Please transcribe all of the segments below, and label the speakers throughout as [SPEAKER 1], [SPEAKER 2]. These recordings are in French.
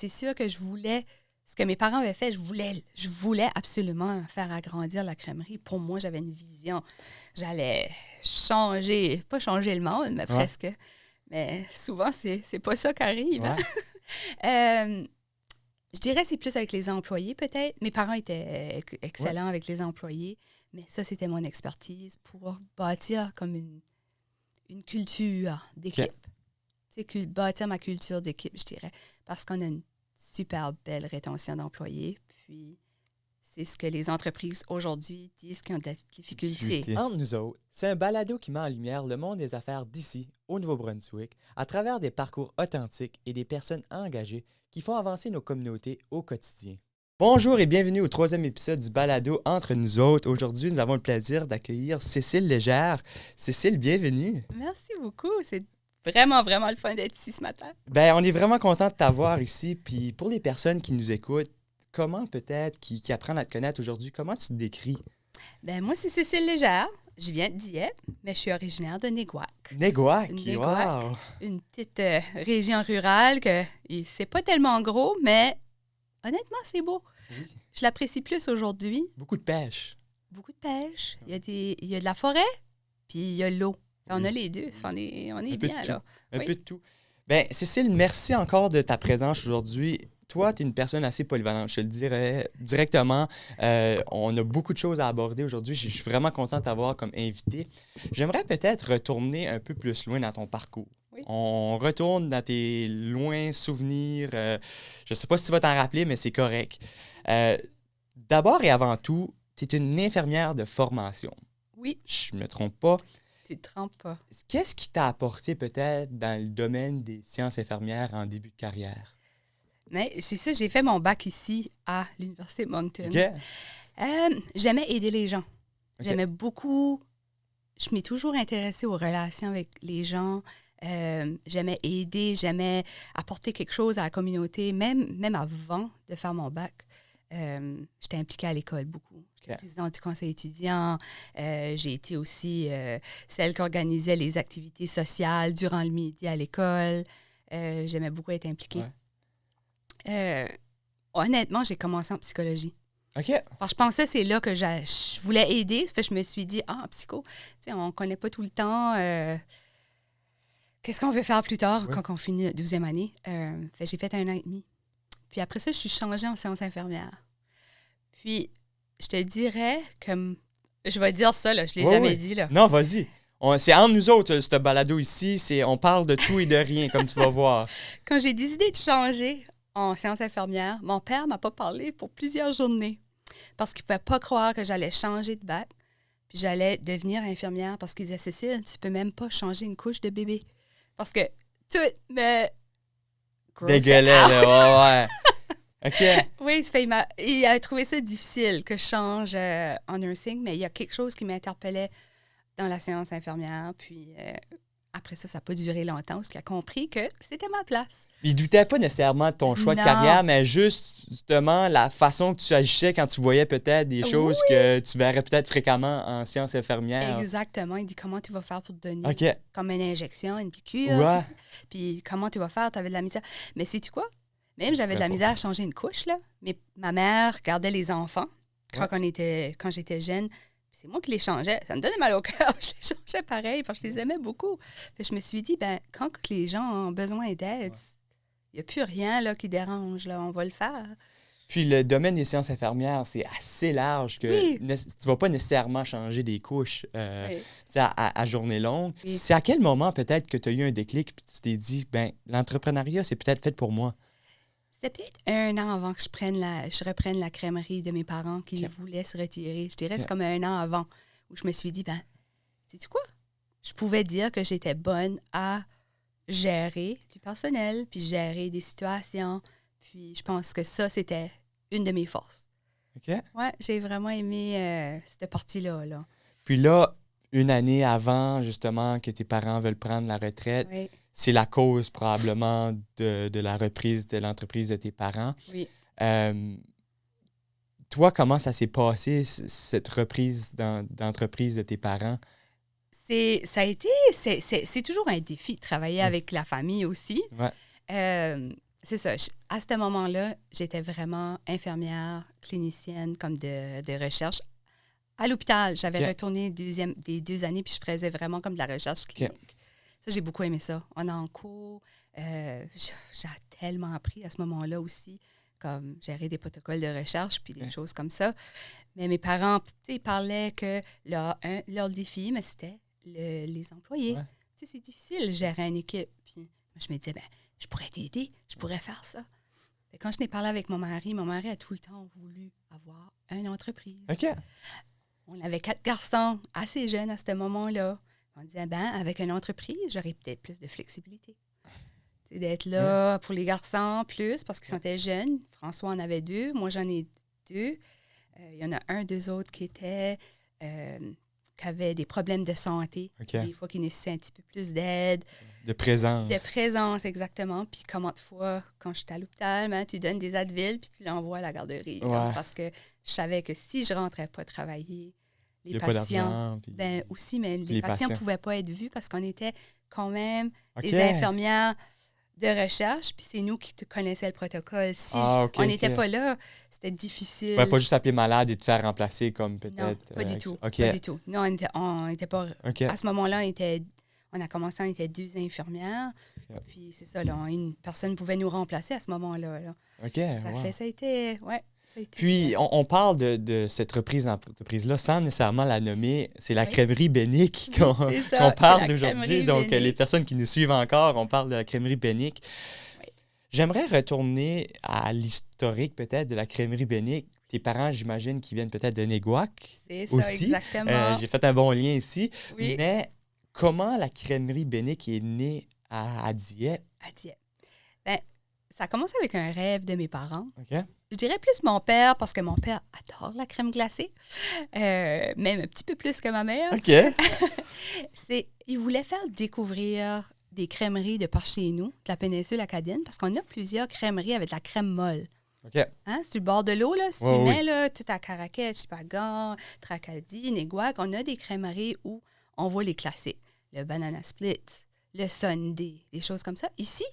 [SPEAKER 1] c'est sûr que je voulais, ce que mes parents avaient fait, je voulais absolument faire agrandir la crèmerie. Pour moi, j'avais une vision. J'allais changer, pas changer le monde, mais presque. Mais souvent, c'est pas ça qui arrive. Hein? Je dirais que c'est plus avec les employés, peut-être. Mes parents étaient excellents avec les employés, mais ça, c'était mon expertise pour bâtir comme une culture d'équipe. Okay. Bâtir ma culture d'équipe, je dirais, parce qu'on a une super belle rétention d'employés, puis c'est ce que les entreprises aujourd'hui disent qu'ils ont des difficultés.
[SPEAKER 2] Entre nous autres, c'est un balado qui met en lumière le monde des affaires d'ici, au Nouveau-Brunswick, à travers des parcours authentiques et des personnes engagées qui font avancer nos communautés au quotidien. Bonjour et bienvenue au 3e épisode du balado Entre nous autres. Aujourd'hui, nous avons le plaisir d'accueillir Cécile Légère. Cécile, bienvenue.
[SPEAKER 1] Merci beaucoup. C'est vraiment, vraiment le fun d'être ici ce matin.
[SPEAKER 2] Bien, on est vraiment content de t'avoir ici. Puis pour les personnes qui nous écoutent, comment peut-être, qui apprennent à te connaître aujourd'hui, comment tu te décris?
[SPEAKER 1] Bien, moi, c'est Cécile Légère. Je viens de Dieppe, mais je suis originaire de Néguac.
[SPEAKER 2] Néguac,
[SPEAKER 1] wow!
[SPEAKER 2] Wow.
[SPEAKER 1] Une petite région rurale que c'est pas tellement gros, mais honnêtement, c'est beau. Oui. Je l'apprécie plus aujourd'hui.
[SPEAKER 2] Beaucoup de pêche.
[SPEAKER 1] Beaucoup de pêche. Il y a de la forêt, puis il y a l'eau. On a les deux. On est bien, là.
[SPEAKER 2] Un peu de tout. Bien, Cécile, merci encore de ta présence aujourd'hui. Toi, tu es une personne assez polyvalente, je te le dirais directement. On a beaucoup de choses à aborder aujourd'hui. Je suis vraiment content de t'avoir comme invité. J'aimerais peut-être retourner un peu plus loin dans ton parcours. Oui. On retourne dans tes loin souvenirs. Je ne sais pas si tu vas t'en rappeler, mais c'est correct. D'abord et avant tout, tu es une infirmière de formation.
[SPEAKER 1] Oui.
[SPEAKER 2] Je ne me trompe pas.
[SPEAKER 1] Tu te trompes pas.
[SPEAKER 2] Qu'est-ce qui t'a apporté peut-être dans le domaine des sciences infirmières en début de carrière?
[SPEAKER 1] Mais c'est ça, j'ai fait mon bac ici à l'Université de Moncton.
[SPEAKER 2] Okay.
[SPEAKER 1] J'aimais aider les gens.
[SPEAKER 2] Okay.
[SPEAKER 1] J'aimais beaucoup... Je m'ai toujours intéressée aux relations avec les gens. J'aimais aider, j'aimais apporter quelque chose à la communauté. Même avant de faire mon bac, j'étais impliquée à l'école beaucoup. J'étais présidente du conseil étudiant. J'ai été aussi celle qui organisait les activités sociales durant le midi à l'école. J'aimais beaucoup être impliquée.
[SPEAKER 2] Ouais.
[SPEAKER 1] Honnêtement, j'ai commencé en psychologie.
[SPEAKER 2] OK.
[SPEAKER 1] Alors, je pensais que c'est là que je voulais aider. Ça fait que je me suis dit, psycho, on ne connaît pas tout le temps. Qu'est-ce qu'on veut faire plus tard quand on finit la 12e année? J'ai fait 1 an et demi. Puis après ça, je suis changée en sciences infirmières. Puis, je te dirais que... Je vais dire ça, là, je ne l'ai jamais dit. Là.
[SPEAKER 2] Non, vas-y. C'est entre nous autres, ce balado ici. On parle de tout et de rien, comme tu vas voir.
[SPEAKER 1] Quand j'ai décidé de changer en sciences infirmières, mon père ne m'a pas parlé pour plusieurs journées parce qu'il ne pouvait pas croire que j'allais changer de bac puis j'allais devenir infirmière parce qu'il disait « Cécile, tu ne peux même pas changer une couche de bébé. » Parce que tout me...
[SPEAKER 2] Dégueulait, là, ouais. OK.
[SPEAKER 1] Oui, il a trouvé ça difficile que je change en nursing, mais il y a quelque chose qui m'interpellait dans la séance infirmière. Puis après ça n'a pas duré longtemps parce qu'il a compris que c'était ma place.
[SPEAKER 2] Il ne doutait pas nécessairement de ton choix de carrière, mais juste justement la façon que tu agissais quand tu voyais peut-être des choses que tu verrais peut-être fréquemment en sciences infirmières.
[SPEAKER 1] Exactement. Il dit comment tu vas faire pour te donner comme une injection, une piqûre.
[SPEAKER 2] Ouais.
[SPEAKER 1] Puis comment tu vas faire, tu avais de la misère. Mais sais-tu quoi? Même j'avais de la misère à changer une couche, là. Mais ma mère gardait les enfants quand j'étais jeune. C'est moi qui les changeais. Ça me donnait mal au cœur. Je les changeais pareil parce que je les aimais beaucoup. Fait que je me suis dit, quand les gens ont besoin d'aide, il n'y a plus rien là, qui dérange. Là. On va le faire.
[SPEAKER 2] Puis le domaine des sciences infirmières, c'est assez large que tu ne vas pas nécessairement changer des couches à journée longue. Oui. C'est à quel moment peut-être que tu as eu un déclic et tu t'es dit, l'entrepreneuriat, c'est peut-être fait pour moi?
[SPEAKER 1] C'était peut-être 1 an avant que je reprenne la crèmerie de mes parents qui voulaient se retirer. Je dirais que c'est comme 1 an avant où je me suis dit, sais-tu quoi? Je pouvais dire que j'étais bonne à gérer du personnel, puis gérer des situations. Puis je pense que ça, c'était une de mes forces.
[SPEAKER 2] OK.
[SPEAKER 1] Ouais, j'ai vraiment aimé cette partie-là. Là.
[SPEAKER 2] Puis là, 1 année avant, justement, que tes parents veulent prendre la retraite, c'est la cause probablement de la reprise de l'entreprise de tes parents.
[SPEAKER 1] Oui.
[SPEAKER 2] Toi, comment ça s'est passé, cette reprise d'entreprise de tes parents?
[SPEAKER 1] C'est toujours un défi de travailler avec la famille aussi.
[SPEAKER 2] Ouais.
[SPEAKER 1] c'est ça. À ce moment-là, j'étais vraiment infirmière, clinicienne, comme de recherche. À l'hôpital, j'avais retourné des 2 années, puis je faisais vraiment comme de la recherche clinique. Ça, j'ai beaucoup aimé ça. On est en cours. J'ai tellement appris à ce moment-là aussi, comme gérer des protocoles de recherche, puis des choses comme ça. Mais mes parents, ils parlaient que leur défi, mais c'était les employés. C'est difficile de gérer une équipe. Puis moi, je me disais, je pourrais t'aider, je pourrais faire ça. Et quand je n'ai parlé avec mon mari a tout le temps voulu avoir une entreprise.
[SPEAKER 2] OK.
[SPEAKER 1] On avait 4 garçons, assez jeunes à ce moment-là. On disait, avec une entreprise, j'aurais peut-être plus de flexibilité. C'est d'être là pour les garçons plus, parce qu'ils étaient jeunes. François en avait 2, moi j'en ai 2. Il y en a 2 autres qui avaient des problèmes de santé. Des fois qui nécessitaient un petit peu plus d'aide.
[SPEAKER 2] De présence.
[SPEAKER 1] De présence, exactement. Puis comment de fois, quand j'étais à l'hôpital, tu donnes des Advil puis tu l'envoies à la garderie. Là, parce que je savais que si je ne rentrais pas travailler, les patients, aussi, mais les patients ne pouvaient pas être vus parce qu'on était quand même des infirmières de recherche, puis c'est nous qui connaissions le protocole. Si on n'était pas là, c'était difficile.
[SPEAKER 2] Pas juste appeler malade et te faire remplacer comme peut-être...
[SPEAKER 1] Non, pas du tout. Pas du tout. Non, on était pas... À ce moment-là, on a commencé, on était 2 infirmières. Puis c'est ça, là, une personne pouvait nous remplacer à ce moment-là. Là. Ça a été...
[SPEAKER 2] Puis, on parle de cette reprise d'entreprise-là sans nécessairement la nommer. C'est la crèmerie Bénic qu'on parle d'aujourd'hui. Donc, les personnes qui nous suivent encore, on parle de la crèmerie Bénic. Oui. J'aimerais retourner à l'historique peut-être de la crèmerie Bénic. Tes parents, j'imagine, qui viennent peut-être de Néguac
[SPEAKER 1] aussi. C'est ça, exactement.
[SPEAKER 2] J'ai fait un bon lien ici.
[SPEAKER 1] Oui.
[SPEAKER 2] Mais comment la crèmerie Bénic est née à Dieppe?
[SPEAKER 1] À Dieppe. Ça a commencé avec un rêve de mes parents.
[SPEAKER 2] OK.
[SPEAKER 1] Je dirais plus mon père, parce que mon père adore la crème glacée, même un petit peu plus que ma mère.
[SPEAKER 2] OK.
[SPEAKER 1] Il voulait faire découvrir des crèmeries de par chez nous, de la péninsule acadienne, parce qu'on a plusieurs crèmeries avec de la crème molle.
[SPEAKER 2] OK.
[SPEAKER 1] Hein, sur le bord de l'eau, là, si tu mets là, tout à Caraquet, Chipagan, Tracadie, Néguac, on a des crèmeries où on voit les classiques. Le banana split, le sundae, des choses comme ça. Ici,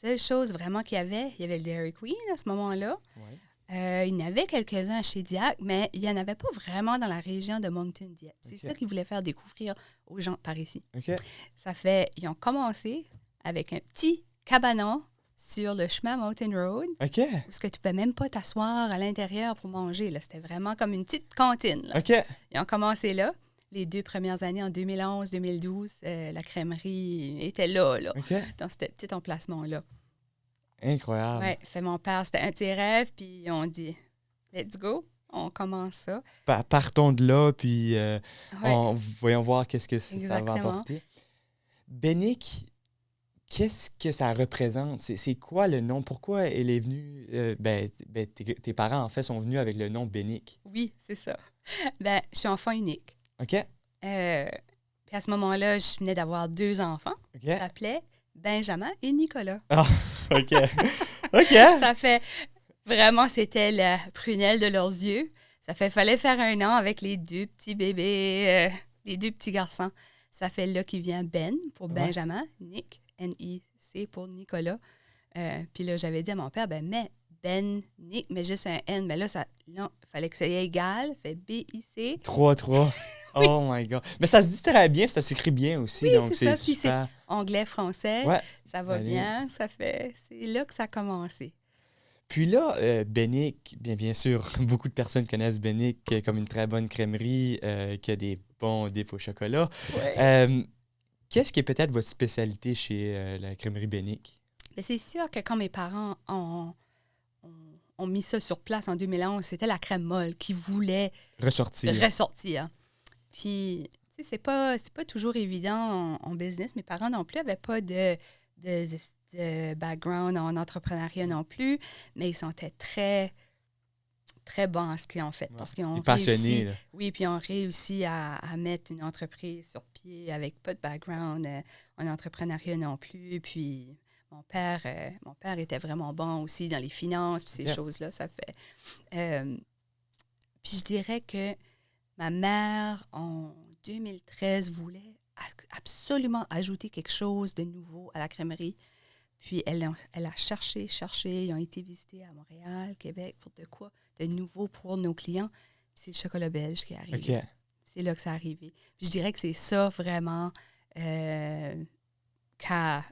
[SPEAKER 1] seule chose vraiment qu'il y avait le Dairy Queen à ce moment-là. Ouais. Il y en avait quelques-uns chez Dieppe, mais il n'y en avait pas vraiment dans la région de Moncton-Dieppe. C'est ça qu'ils voulaient faire découvrir aux gens par ici. Ils ont commencé avec un petit cabanon sur le chemin Mountain Road, où tu ne pouvais même pas t'asseoir à l'intérieur pour manger. Là. C'était vraiment comme une petite cantine. Là. Ils ont commencé là. Les 2 premières années, en 2011-2012, la crèmerie était là, dans ce petit emplacement-là.
[SPEAKER 2] Incroyable.
[SPEAKER 1] Oui, mon père, c'était un de ses rêves, puis on dit « Let's go », on commence ça.
[SPEAKER 2] Partons de là, puis voyons voir qu'est-ce que ça va apporter. Bénic, qu'est-ce que ça représente? C'est quoi le nom? Pourquoi elle est venue? Tes parents, en fait, sont venus avec le nom Bénic.
[SPEAKER 1] Oui, c'est ça. Je suis enfant unique.
[SPEAKER 2] OK.
[SPEAKER 1] Puis à ce moment-là, je venais d'avoir 2 enfants. Ça s'appelait Benjamin et Nicolas.
[SPEAKER 2] Ah, OK. OK.
[SPEAKER 1] Ça fait... Vraiment, c'était la prunelle de leurs yeux. Fallait faire un an avec les 2 petits bébés, les 2 petits garçons. Ça fait là qu'il vient Ben pour Benjamin, Nick, N-I-C pour Nicolas. Puis là, j'avais dit à mon père, mais Ben, Nick, mais juste un N. Mais là, il fallait que ça soit égal. Fait B-I-C.
[SPEAKER 2] 3-3. Oh my God. Mais ça se dit très bien, ça s'écrit bien aussi.
[SPEAKER 1] Oui,
[SPEAKER 2] donc
[SPEAKER 1] c'est ça. Puis
[SPEAKER 2] super.
[SPEAKER 1] c'est anglais, français. Ça va bien. C'est là que ça a commencé.
[SPEAKER 2] Puis là, Bénic, bien sûr, beaucoup de personnes connaissent Bénic comme une très bonne crèmerie qui a des bons dips au chocolat. Qu'est-ce qui est peut-être votre spécialité chez la crèmerie Bénic?
[SPEAKER 1] C'est sûr que quand mes parents ont mis ça sur place en 2011, c'était la crème molle qui voulait ressortir. Puis, tu sais, c'est pas toujours évident en business. Mes parents non plus n'avaient pas de background en entrepreneuriat non plus, mais ils sont très, très bons à ce qu'ils ont fait. Parce qu'ils ont
[SPEAKER 2] passionnés.
[SPEAKER 1] Oui, puis ils ont réussi à mettre une entreprise sur pied avec pas de background en entrepreneuriat non plus. Puis mon père était vraiment bon aussi dans les finances, puis ces choses-là, ça fait. Puis je dirais que ma mère, en 2013, voulait absolument ajouter quelque chose de nouveau à la crèmerie Puis elle a cherché. Ils ont été visités à Montréal, Québec, pour de quoi? De nouveau pour nos clients. Puis c'est le chocolat belge qui est arrivé.
[SPEAKER 2] OK.
[SPEAKER 1] C'est là que ça arrivé. Puis je dirais que c'est ça vraiment qu'a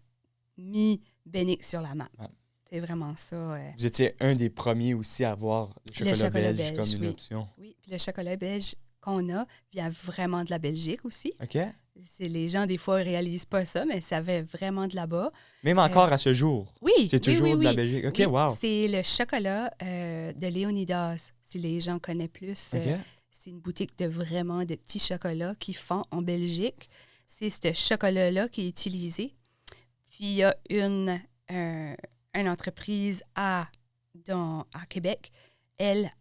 [SPEAKER 1] mis Bénic sur la map.
[SPEAKER 2] Ouais.
[SPEAKER 1] C'est vraiment ça.
[SPEAKER 2] Vous étiez un des premiers aussi à avoir le chocolat belge comme une option.
[SPEAKER 1] Oui, puis le chocolat belge qu'on a vient vraiment de la Belgique aussi.
[SPEAKER 2] OK.
[SPEAKER 1] C'est les gens, des fois, ne réalisent pas ça, mais ça vient vraiment de là-bas.
[SPEAKER 2] Même encore à ce jour.
[SPEAKER 1] Oui,
[SPEAKER 2] C'est toujours
[SPEAKER 1] oui,
[SPEAKER 2] de la Belgique. OK,
[SPEAKER 1] oui,
[SPEAKER 2] wow.
[SPEAKER 1] c'est le chocolat de Léonidas, si les gens connaissent plus.
[SPEAKER 2] OK.
[SPEAKER 1] C'est une boutique de vraiment de petits chocolats qu'ils font en Belgique. C'est ce chocolat-là qui est utilisé. Puis il y a une entreprise à Québec.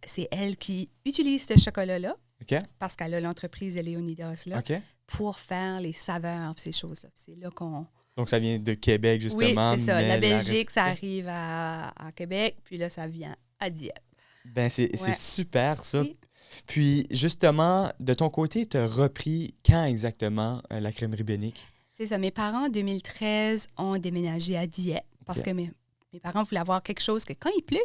[SPEAKER 1] C'est elle qui utilise ce chocolat-là.
[SPEAKER 2] OK.
[SPEAKER 1] Parce qu'elle a l'entreprise de Léonidas là,
[SPEAKER 2] OK.
[SPEAKER 1] pour faire les saveurs et ces choses-là. C'est là qu'on...
[SPEAKER 2] Donc, ça vient de Québec, justement.
[SPEAKER 1] Oui, c'est ça.
[SPEAKER 2] mais
[SPEAKER 1] La Belgique, ça arrive à Québec, puis là, ça vient à Dieppe.
[SPEAKER 2] Ben, c'est super, ça.
[SPEAKER 1] Oui.
[SPEAKER 2] Puis, justement, de ton côté, tu as repris quand exactement la crèmerie Bénic?
[SPEAKER 1] C'est ça. Mes parents, en 2013, ont déménagé à Dieppe parce que mes parents voulaient avoir quelque chose que quand il pleut,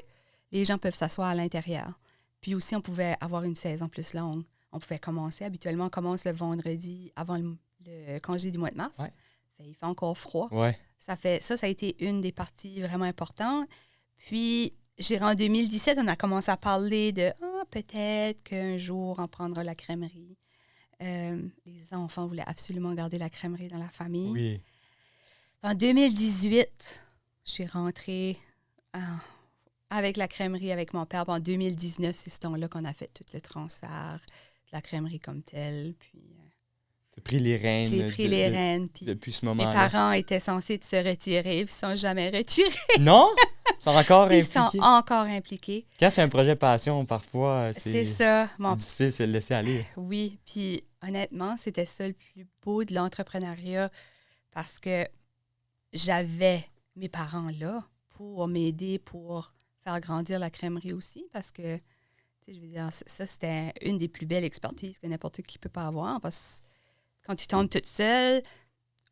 [SPEAKER 1] les gens peuvent s'asseoir à l'intérieur. Puis aussi, on pouvait avoir une saison plus longue. On pouvait commencer. Habituellement, on commence le vendredi avant le congé du mois de mars.
[SPEAKER 2] Ouais.
[SPEAKER 1] Il fait encore froid.
[SPEAKER 2] Ouais.
[SPEAKER 1] Ça a été une des parties vraiment importantes. Puis, en 2017, on a commencé à parler de peut-être qu'un jour, on prendra la crèmerie. Les enfants voulaient absolument garder la crèmerie dans la famille.
[SPEAKER 2] Oui.
[SPEAKER 1] En 2018, je suis rentrée avec la crèmerie avec mon père. Puis en 2019, c'est ce temps-là qu'on a fait tout le transfert de la crèmerie comme telle. Puis,
[SPEAKER 2] tu as pris les rênes.
[SPEAKER 1] j'ai pris les rênes. Puis
[SPEAKER 2] depuis ce
[SPEAKER 1] mes
[SPEAKER 2] moment-là.
[SPEAKER 1] parents étaient censés se retirer, puis ils ne sont jamais retirés.
[SPEAKER 2] Non? Ils sont encore
[SPEAKER 1] Ils
[SPEAKER 2] impliqués.
[SPEAKER 1] sont encore impliqués.
[SPEAKER 2] Quand c'est un projet passion, parfois,
[SPEAKER 1] C'est ça.
[SPEAKER 2] c'est difficile de se laisser aller.
[SPEAKER 1] Oui, puis honnêtement, c'était ça le plus beau de l'entrepreneuriat parce que j'avais mes parents là pour m'aider, pour faire grandir la crèmerie aussi parce que, tu sais, je veux dire, ça, c'était une des plus belles expertises que n'importe qui peut pas avoir parce que quand tu tombes toute seule,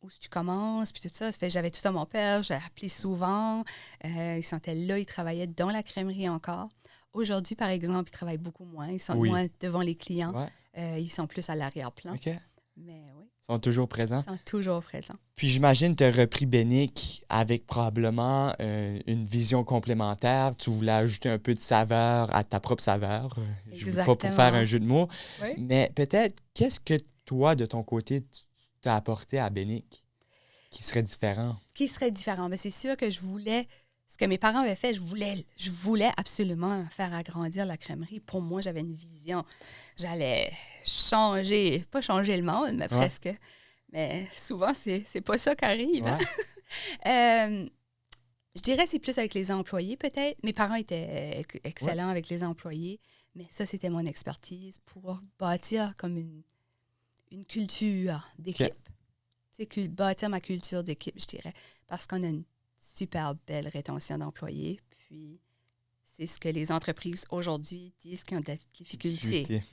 [SPEAKER 1] où tu commences, puis tout ça, j'avais tout à mon père, j'ai appelé souvent, ils sont là, ils travaillaient dans la crèmerie encore. Aujourd'hui, par exemple, ils travaillent beaucoup moins, ils sont moins devant les clients, ils sont plus à l'arrière-plan.
[SPEAKER 2] OK.
[SPEAKER 1] Mais oui.
[SPEAKER 2] Ils sont toujours présents.
[SPEAKER 1] Ils sont toujours présents.
[SPEAKER 2] Puis j'imagine que tu as repris Bénic avec probablement une vision complémentaire. Tu voulais ajouter un peu de saveur à ta propre saveur. Je ne veux pas pour faire un jeu de mots.
[SPEAKER 1] Oui.
[SPEAKER 2] Mais peut-être, qu'est-ce que toi, de ton côté, tu t'as apporté à Bénic qui serait différent? Qui
[SPEAKER 1] serait différent? Bien, c'est sûr que je voulais... Ce que mes parents avaient fait, je voulais absolument faire agrandir la crèmerie. Pour moi, j'avais une vision. J'allais pas changer le monde, mais presque. Mais souvent, c'est pas ça qui arrive. Hein? Je dirais que c'est plus avec les employés, peut-être. Mes parents étaient excellents avec les employés, mais ça, c'était mon expertise pour bâtir comme une culture d'équipe. Okay. Tu sais, bâtir ma culture d'équipe, je dirais, parce qu'on a une super belle rétention d'employés. Puis, c'est ce que les entreprises aujourd'hui disent qu'ils ont des difficultés.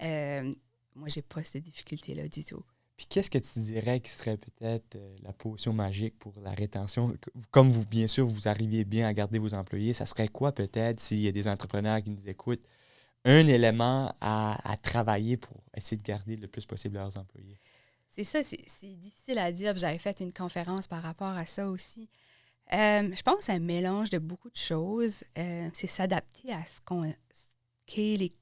[SPEAKER 1] Moi, j'ai pas ces difficultés-là du tout.
[SPEAKER 2] Puis, qu'est-ce que tu dirais qui serait peut-être la potion magique pour la rétention? Comme vous, bien sûr, vous arriviez bien à garder vos employés, ça serait quoi peut-être, s'il y a des entrepreneurs qui nous écoutent, un élément à travailler pour essayer de garder le plus possible leurs employés?
[SPEAKER 1] C'est ça, c'est difficile à dire. J'avais fait une conférence par rapport à ça aussi. Je pense que c'est un mélange de beaucoup de choses. C'est s'adapter à ce qu'est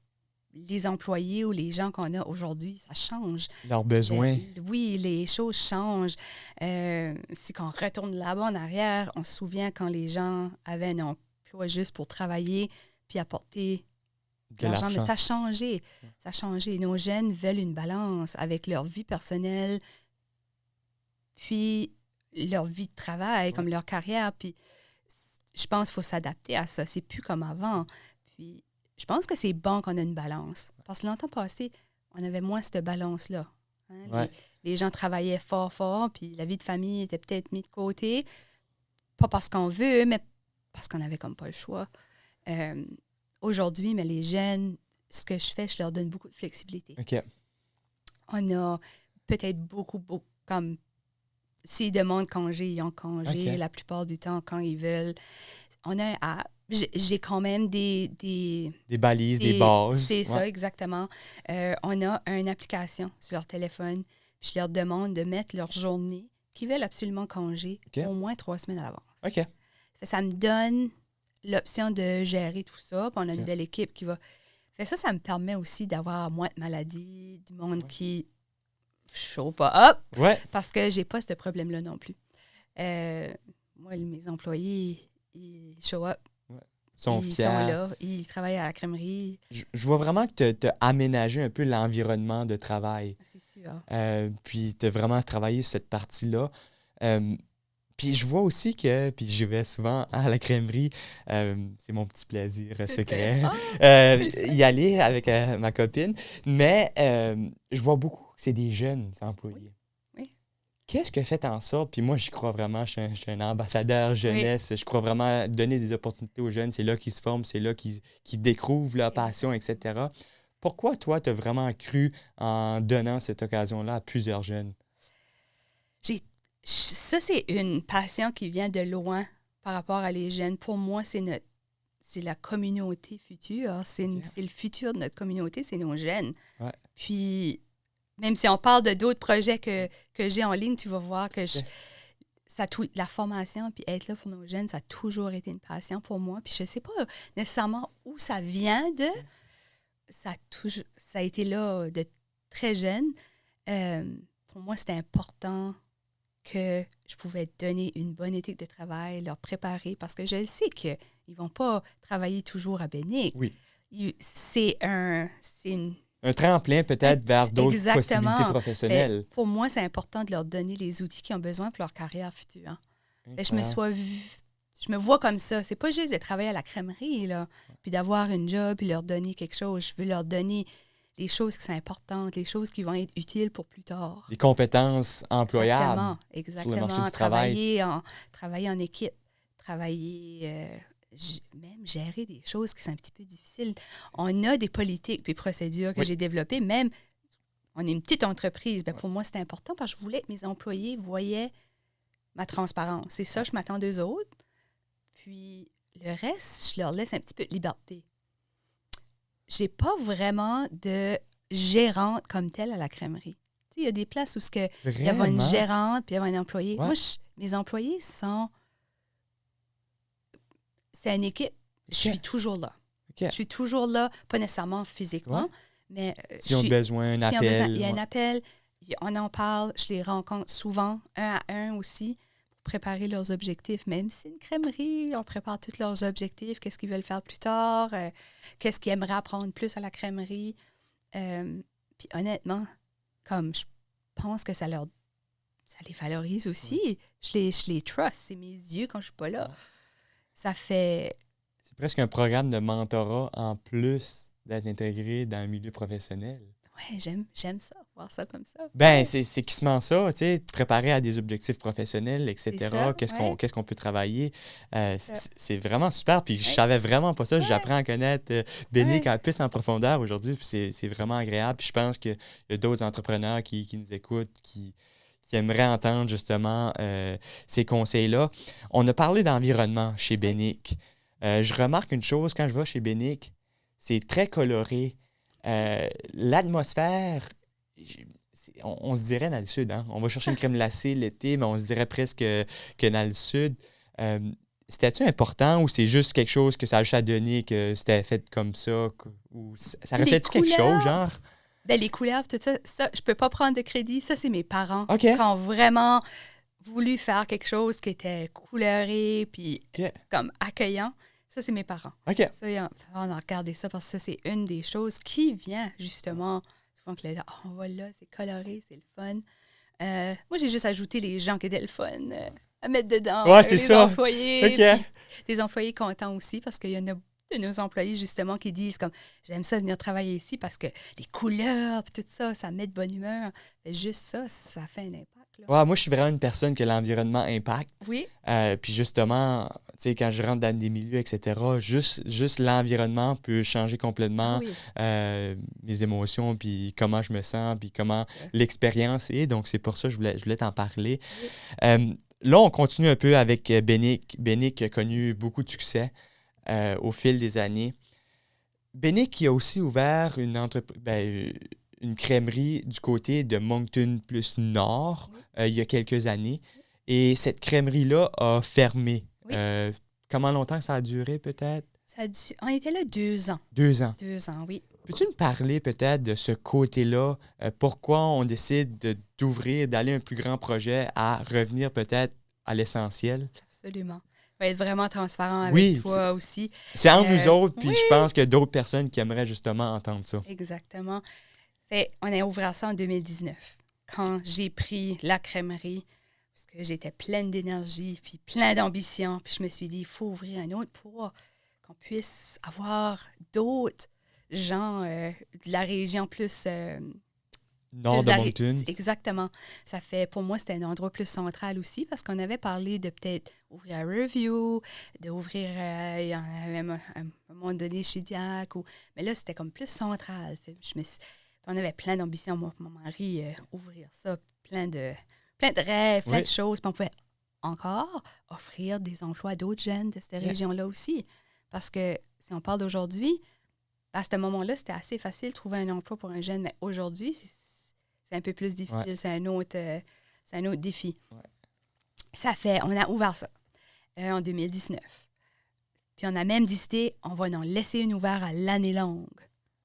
[SPEAKER 1] les employés ou les gens qu'on a aujourd'hui. Ça change.
[SPEAKER 2] Leurs besoins.
[SPEAKER 1] Oui, les choses changent. Si on retourne là-bas en arrière, on se souvient quand les gens avaient un emploi juste pour travailler puis apporter de l'argent. Mais ça a changé. Ça a changé. Nos jeunes veulent une balance avec leur vie personnelle puis leur vie de travail, comme leur carrière. Puis je pense qu'il faut s'adapter à ça. C'est plus comme avant. Puis je pense que c'est bon qu'on ait une balance. Parce que longtemps passé, on avait moins cette balance-là. Hein? Les gens travaillaient fort, puis la vie de famille était peut-être mise de côté. Pas parce qu'on veut, mais parce qu'on n'avait comme pas le choix. Aujourd'hui, mais les jeunes, ce que je fais, je leur donne beaucoup de flexibilité.
[SPEAKER 2] OK.
[SPEAKER 1] On a peut-être beaucoup comme s'ils demandent congé, ils ont congé
[SPEAKER 2] OK.
[SPEAKER 1] la plupart du temps quand ils veulent. On a un app. J'ai quand même
[SPEAKER 2] Des balises, des bases.
[SPEAKER 1] c'est
[SPEAKER 2] Ouais.
[SPEAKER 1] ça, exactement. On a une application sur leur téléphone. Puis je leur demande de mettre leur journée qu'ils veulent absolument congé
[SPEAKER 2] OK.
[SPEAKER 1] au moins 3 semaines à l'avance.
[SPEAKER 2] OK.
[SPEAKER 1] Ça me donne l'option de gérer tout ça. Puis on a une
[SPEAKER 2] OK.
[SPEAKER 1] belle équipe qui va. Ça me permet aussi d'avoir moins de maladies, du monde
[SPEAKER 2] Ouais.
[SPEAKER 1] qui show pas up,
[SPEAKER 2] Ouais.
[SPEAKER 1] parce que j'ai pas ce problème-là non plus. Moi, mes employés, ils show up.
[SPEAKER 2] Ils sont
[SPEAKER 1] Ils
[SPEAKER 2] fiers.
[SPEAKER 1] sont là, ils travaillent à la crèmerie.
[SPEAKER 2] Je vois vraiment que tu as aménagé un peu l'environnement de travail.
[SPEAKER 1] C'est sûr.
[SPEAKER 2] Puis tu as vraiment travaillé cette partie-là. Puis je vois aussi que, puis je vais souvent à la crèmerie, c'est mon petit plaisir secret, y aller avec ma copine. Mais je vois beaucoup que c'est des jeunes employés.
[SPEAKER 1] Oui.
[SPEAKER 2] Qu'est-ce que fait en sorte, puis moi j'y crois vraiment, je suis un ambassadeur jeunesse, je crois vraiment à donner des opportunités aux jeunes, c'est là qu'ils se forment, c'est là qu'ils découvrent leur passion, etc. Pourquoi toi, tu as vraiment cru en donnant cette occasion-là à plusieurs jeunes?
[SPEAKER 1] Ça, c'est une passion qui vient de loin par rapport à les jeunes. Pour moi, c'est la communauté future. C'est le futur de notre communauté, c'est nos jeunes.
[SPEAKER 2] Ouais.
[SPEAKER 1] Puis, même si on parle de d'autres projets que j'ai en ligne, tu vas voir que la formation puis être là pour nos jeunes, ça a toujours été une passion pour moi. Puis je sais pas nécessairement où ça vient de. Ça a été là de très jeune. Pour moi, c'était important que je pouvais donner une bonne éthique de travail, leur préparer, parce que je sais qu'ils ne vont pas travailler toujours à Bénic.
[SPEAKER 2] Oui.
[SPEAKER 1] C'est un
[SPEAKER 2] tremplin peut-être vers d'autres
[SPEAKER 1] Exactement.
[SPEAKER 2] possibilités professionnelles.
[SPEAKER 1] Pour moi, c'est important de leur donner les outils qu'ils ont besoin pour leur carrière future. Je me vois comme ça. C'est pas juste de travailler à la crèmerie, là, puis d'avoir une job, puis leur donner quelque chose. Je veux leur donner les choses qui sont importantes, les choses qui vont être utiles pour plus tard.
[SPEAKER 2] Les compétences employables.
[SPEAKER 1] Exactement.
[SPEAKER 2] Sur le marché du travail.
[SPEAKER 1] Travailler en équipe, même gérer des choses qui sont un petit peu difficiles. On a des politiques et procédures que j'ai développées, même on est une petite entreprise. Pour moi, c'était important parce que je voulais que mes employés voyaient ma transparence. C'est ça, je m'attends d'eux autres. Puis le reste, je leur laisse un petit peu de liberté. J'ai pas vraiment de gérante comme telle à la crèmerie. Il y a des places où il y a une gérante puis il y a un employé.
[SPEAKER 2] Ouais.
[SPEAKER 1] Moi, mes employés c'est une équipe. Je suis toujours là.
[SPEAKER 2] Okay.
[SPEAKER 1] Je suis toujours là, pas nécessairement physiquement, mais
[SPEAKER 2] si on a besoin d'un appel.
[SPEAKER 1] Il y a un appel, on en parle, je les rencontre souvent, un à un aussi, pour préparer leurs objectifs. Même si c'est une crèmerie, on prépare tous leurs objectifs, qu'est-ce qu'ils veulent faire plus tard, qu'est-ce qu'ils aimeraient apprendre plus à la crèmerie. Puis honnêtement, comme je pense que ça les valorise aussi. Je les trust, c'est mes yeux quand je suis pas là. Ça fait...
[SPEAKER 2] C'est presque un programme de mentorat en plus d'être intégré dans le milieu professionnel.
[SPEAKER 1] Oui, j'aime ça, voir ça comme ça.
[SPEAKER 2] Ben, c'est quasiment ça, tu sais, te préparer à des objectifs professionnels, etc.
[SPEAKER 1] Ça,
[SPEAKER 2] qu'est-ce qu'on peut travailler. C'est vraiment super, puis je savais vraiment pas ça. J'apprends à connaître Bénic un peu en profondeur aujourd'hui, puis c'est vraiment agréable. Puis je pense qu'il y a d'autres entrepreneurs qui nous écoutent, qui aimeraient entendre justement ces conseils-là. On a parlé d'environnement chez Bénic. Je remarque une chose, quand je vais chez Bénic, c'est très coloré. L'atmosphère, on se dirait dans le sud. Hein? On va chercher une crème glacée l'été, mais on se dirait presque que dans le sud. C'était-tu important ou c'est juste quelque chose que ça a juste à donner, que c'était fait comme ça? Ou ça reflète-tu quelque chose, genre?
[SPEAKER 1] Ben, les couleurs, tout ça, je peux pas prendre de crédit. Ça, c'est mes parents
[SPEAKER 2] qui
[SPEAKER 1] ont vraiment voulu faire quelque chose qui était coloré puis comme accueillant. Ça, c'est mes parents. Ça, on a regardé ça parce que ça, c'est une des choses qui vient justement. Souvent que on va là, c'est coloré, c'est le fun. Moi, j'ai juste ajouté les gens qui étaient le fun à mettre dedans.
[SPEAKER 2] C'est
[SPEAKER 1] les
[SPEAKER 2] ça.
[SPEAKER 1] Employés. Des employés contents aussi parce qu'il y en a de nos employés, justement, qui disent comme j'aime ça venir travailler ici parce que les couleurs et tout ça, ça met de bonne humeur. Mais juste ça, ça fait un impact. là.
[SPEAKER 2] Ouais, moi, je suis vraiment une personne que l'environnement impacte.
[SPEAKER 1] Oui.
[SPEAKER 2] Puis justement, tu sais, quand je rentre dans des milieux, etc., juste l'environnement peut changer
[SPEAKER 1] Ah
[SPEAKER 2] complètement
[SPEAKER 1] oui,
[SPEAKER 2] mes émotions, puis comment je me sens, puis comment
[SPEAKER 1] c'est ça.
[SPEAKER 2] l'expérience est. Donc, c'est pour ça que je voulais t'en parler.
[SPEAKER 1] Oui.
[SPEAKER 2] Là, on continue un peu avec Bénic. Bénic a connu beaucoup de succès au fil des années. Bénic qui a aussi ouvert une crèmerie du côté de Moncton plus Nord
[SPEAKER 1] Oui.
[SPEAKER 2] il y a quelques années. Et cette crèmerie-là a fermé.
[SPEAKER 1] Oui.
[SPEAKER 2] Comment longtemps ça a duré, peut-être?
[SPEAKER 1] On était là 2 ans.
[SPEAKER 2] 2 ans.
[SPEAKER 1] 2 ans, oui.
[SPEAKER 2] Peux-tu me parler peut-être de ce côté-là? Pourquoi on décide d'ouvrir, d'aller à un plus grand projet, à revenir peut-être à l'essentiel?
[SPEAKER 1] Absolument. Je vais être vraiment transparent avec
[SPEAKER 2] Oui,
[SPEAKER 1] toi aussi.
[SPEAKER 2] c'est entre nous autres, puis
[SPEAKER 1] Oui,
[SPEAKER 2] je pense qu'il y a d'autres personnes qui aimeraient justement entendre ça.
[SPEAKER 1] exactement. On a ouvert ça en 2019, quand j'ai pris la crèmerie, parce que j'étais pleine d'énergie, puis plein d'ambition, puis je me suis dit, il faut ouvrir un autre pour qu'on puisse avoir d'autres gens de la région
[SPEAKER 2] Nord de Moncton.
[SPEAKER 1] Exactement. Ça fait, pour moi, c'était un endroit plus central aussi, parce qu'on avait parlé de peut-être ouvrir à Riverview, d'ouvrir, il y en avait un moment donné chez Diac, mais là, c'était comme plus central. Fait, on avait plein d'ambitions, moi et mon mari, ouvrir ça, plein de rêves, plein de choses. Puis on pouvait encore offrir des emplois à d'autres jeunes de cette région-là aussi. Parce que si on parle d'aujourd'hui, à ce moment-là, c'était assez facile de trouver un emploi pour un jeune, mais aujourd'hui, c'est un peu plus difficile.
[SPEAKER 2] Ouais.
[SPEAKER 1] C'est un autre défi.
[SPEAKER 2] Ouais.
[SPEAKER 1] On a ouvert ça en 2019. Puis on a même décidé, on va en laisser une ouverte à l'année longue.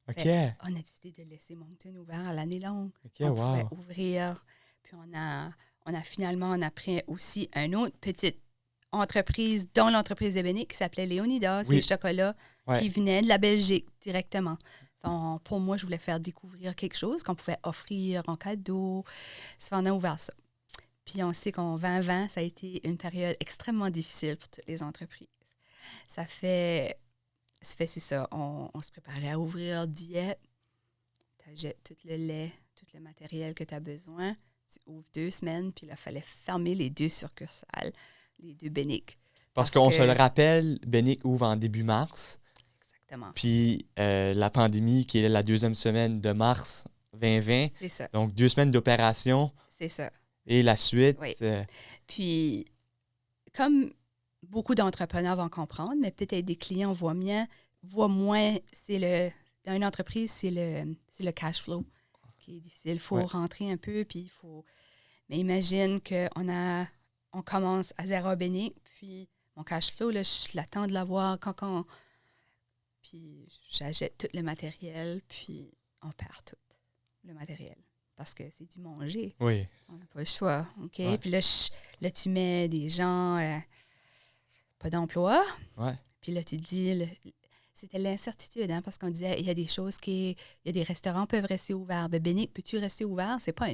[SPEAKER 2] OK.
[SPEAKER 1] On a décidé de laisser Moncton ouvert à l'année longue.
[SPEAKER 2] OK,
[SPEAKER 1] On
[SPEAKER 2] wow.
[SPEAKER 1] pouvait ouvrir. Puis on a pris aussi une autre petite entreprise, dont l'entreprise de Bénic, qui s'appelait Léonidas,
[SPEAKER 2] Oui.
[SPEAKER 1] les chocolats, qui venaient de la Belgique directement. Pour moi, je voulais faire découvrir quelque chose qu'on pouvait offrir en cadeau. Ça on a ouvert ça. Puis on sait qu'en 2020, ça a été une période extrêmement difficile pour toutes les entreprises. C'est ça. On se préparait à ouvrir diète. Tu achètes tout le lait, tout le matériel que tu as besoin. Tu ouvres 2 semaines, puis là, il fallait fermer les 2 succursales, les 2 Bénic.
[SPEAKER 2] Parce qu'on se le rappelle, Bénic ouvre en début mars.
[SPEAKER 1] Exactement.
[SPEAKER 2] Puis la pandémie, qui est la 2e semaine de mars 2020.
[SPEAKER 1] C'est ça.
[SPEAKER 2] Donc, 2 semaines d'opération.
[SPEAKER 1] C'est ça.
[SPEAKER 2] Et la suite.
[SPEAKER 1] Oui. Puis, comme beaucoup d'entrepreneurs vont comprendre, mais peut-être des clients voient moins, dans une entreprise, c'est le cash flow qui est difficile. Il faut rentrer un peu, puis il faut... Mais imagine qu'on commence à zéro à Bénic, puis mon cash flow, là, je l'attends de l'avoir puis j'achète tout le matériel, puis on perd tout le matériel. Parce que c'est du manger.
[SPEAKER 2] Oui.
[SPEAKER 1] On n'a pas le choix, OK?
[SPEAKER 2] Ouais.
[SPEAKER 1] Puis là, tu mets des gens, pas d'emploi.
[SPEAKER 2] Ouais.
[SPEAKER 1] Puis là, tu te dis, c'était l'incertitude, hein, parce qu'on disait, il y a des choses il y a des restaurants qui peuvent rester ouverts. Ben, Bénic, peux-tu rester ouvert? C'est pas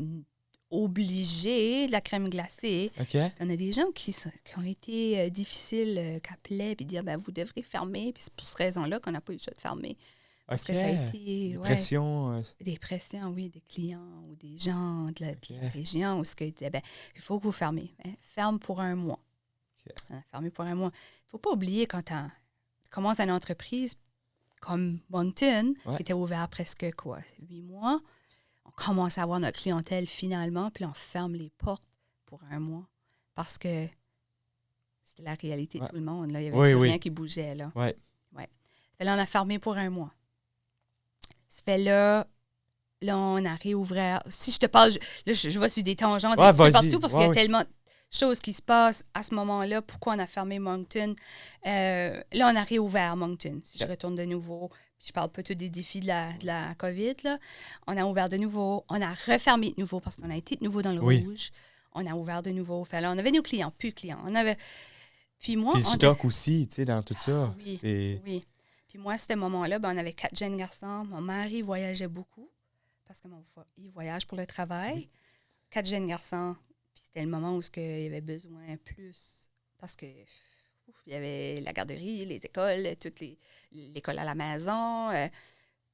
[SPEAKER 1] obligé de la crème glacée.
[SPEAKER 2] OK.
[SPEAKER 1] On a des gens qui ont été difficiles, qui appelaient, puis dire, ben, vous devrez fermer. Puis c'est pour cette raison-là qu'on n'a pas eu le choix de fermer. Parce que ça a été...
[SPEAKER 2] Pression.
[SPEAKER 1] Des pressions, oui, des clients ou des gens de la région où ils disaient, ben, il faut que vous fermez. Hein, ferme pour 1 mois.
[SPEAKER 2] Okay.
[SPEAKER 1] On a fermé pour 1 mois. Il ne faut pas oublier quand tu commences une entreprise comme Moncton, qui était ouvert presque 8 mois, on commence à avoir notre clientèle finalement, puis on ferme les portes pour 1 mois. Parce que c'était la réalité de tout le monde. Là. Il n'y avait plus rien qui bougeait. Là.
[SPEAKER 2] Ouais.
[SPEAKER 1] Ça fait là, on a fermé pour 1 mois. Ça fait là, on a réouvert. Si je te parle, je vais sur des tangentes un petit peu partout parce qu'il y a tellement de choses qui se passent à ce moment-là. Pourquoi on a fermé Moncton? Là, on a réouvert Moncton. Si je retourne de nouveau, puis je parle pas tout des défis de la COVID, là. On a ouvert de nouveau. On a refermé de nouveau parce qu'on a été de nouveau dans le rouge. On a ouvert de nouveau. Fait là, on avait nos clients, plus de clients. Puis moi...
[SPEAKER 2] Puis le stock aussi, tu sais, dans tout ça.
[SPEAKER 1] Oui. Puis moi, à ce moment-là, on avait 4 jeunes garçons. Mon mari voyageait beaucoup parce qu'il voyage pour le travail. 4 jeunes garçons. Puis c'était le moment où il y avait besoin plus parce que il y avait la garderie, les écoles, l'école à la maison.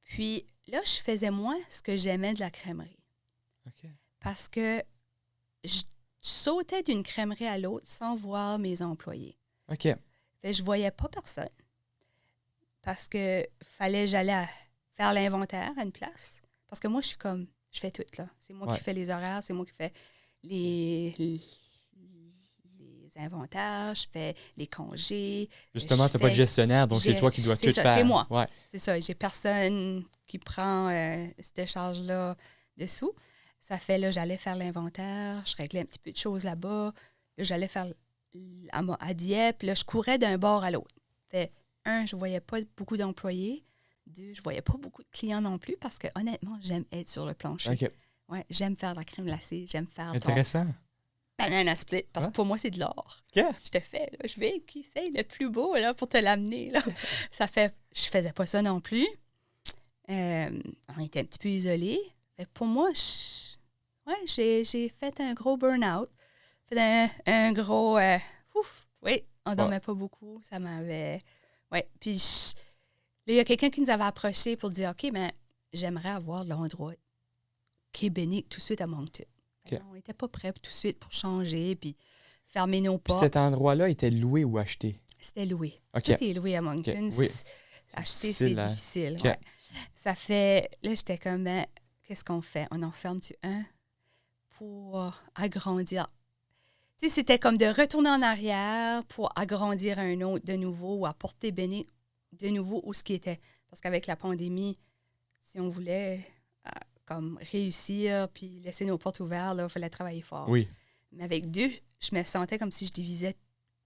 [SPEAKER 1] Puis là, je faisais moins ce que j'aimais de la crèmerie.
[SPEAKER 2] OK.
[SPEAKER 1] Parce que sautais d'une crèmerie à l'autre sans voir mes employés.
[SPEAKER 2] OK.
[SPEAKER 1] Fait que je voyais pas personne parce que j'allais faire l'inventaire à une place. Parce que moi, je fais tout, là. C'est moi qui fais les horaires, c'est moi qui fais les inventaires, je fais les congés.
[SPEAKER 2] Justement, tu n'as pas de gestionnaire, donc c'est toi qui dois tout faire.
[SPEAKER 1] C'est moi.
[SPEAKER 2] Ouais.
[SPEAKER 1] C'est ça. J'ai personne qui prend cette charge-là dessous. Ça fait, là, j'allais faire l'inventaire, je réglais un petit peu de choses là-bas. Là, j'allais faire à Dieppe. Là, je courais d'un bord à l'autre. Fait, je ne voyais pas beaucoup d'employés. 2, je ne voyais pas beaucoup de clients non plus parce que, honnêtement, j'aime être sur le plancher.
[SPEAKER 2] OK.
[SPEAKER 1] Ouais, j'aime faire la crème glacée, j'aime faire
[SPEAKER 2] Intéressant.
[SPEAKER 1] banana split parce que pour moi, c'est de l'or.
[SPEAKER 2] OK.
[SPEAKER 1] Je te fais, là, je vais qui c'est le plus beau là, pour te l'amener. Là. Ça fait, je faisais pas ça non plus. On était un petit peu isolés. Fait, pour moi, j'ai fait un gros burn-out. Fait un gros... oui, on dormait pas beaucoup. Ça m'avait... Oui, puis là, il y a quelqu'un qui nous avait approché pour dire, OK, ben j'aimerais avoir l'endroit québénique tout de suite à Moncton.
[SPEAKER 2] Okay.
[SPEAKER 1] On n'était pas prêts tout de suite pour changer puis fermer nos portes.
[SPEAKER 2] Puis cet endroit-là était loué ou acheté?
[SPEAKER 1] C'était loué.
[SPEAKER 2] Okay.
[SPEAKER 1] Tout est loué à Moncton.
[SPEAKER 2] Okay. Oui.
[SPEAKER 1] Acheter, c'est difficile.
[SPEAKER 2] Okay.
[SPEAKER 1] Ouais. Ça fait... Là, j'étais comme, ben, qu'est-ce qu'on fait? On en ferme-tu un pour agrandir? Tu sais, c'était comme de retourner en arrière pour agrandir un autre de nouveau ou apporter Béné de nouveau où ce qui était. Parce qu'avec la pandémie, si on voulait comme réussir puis laisser nos portes ouvertes, il fallait travailler fort.
[SPEAKER 2] Oui.
[SPEAKER 1] Mais avec 2, je me sentais comme si je divisais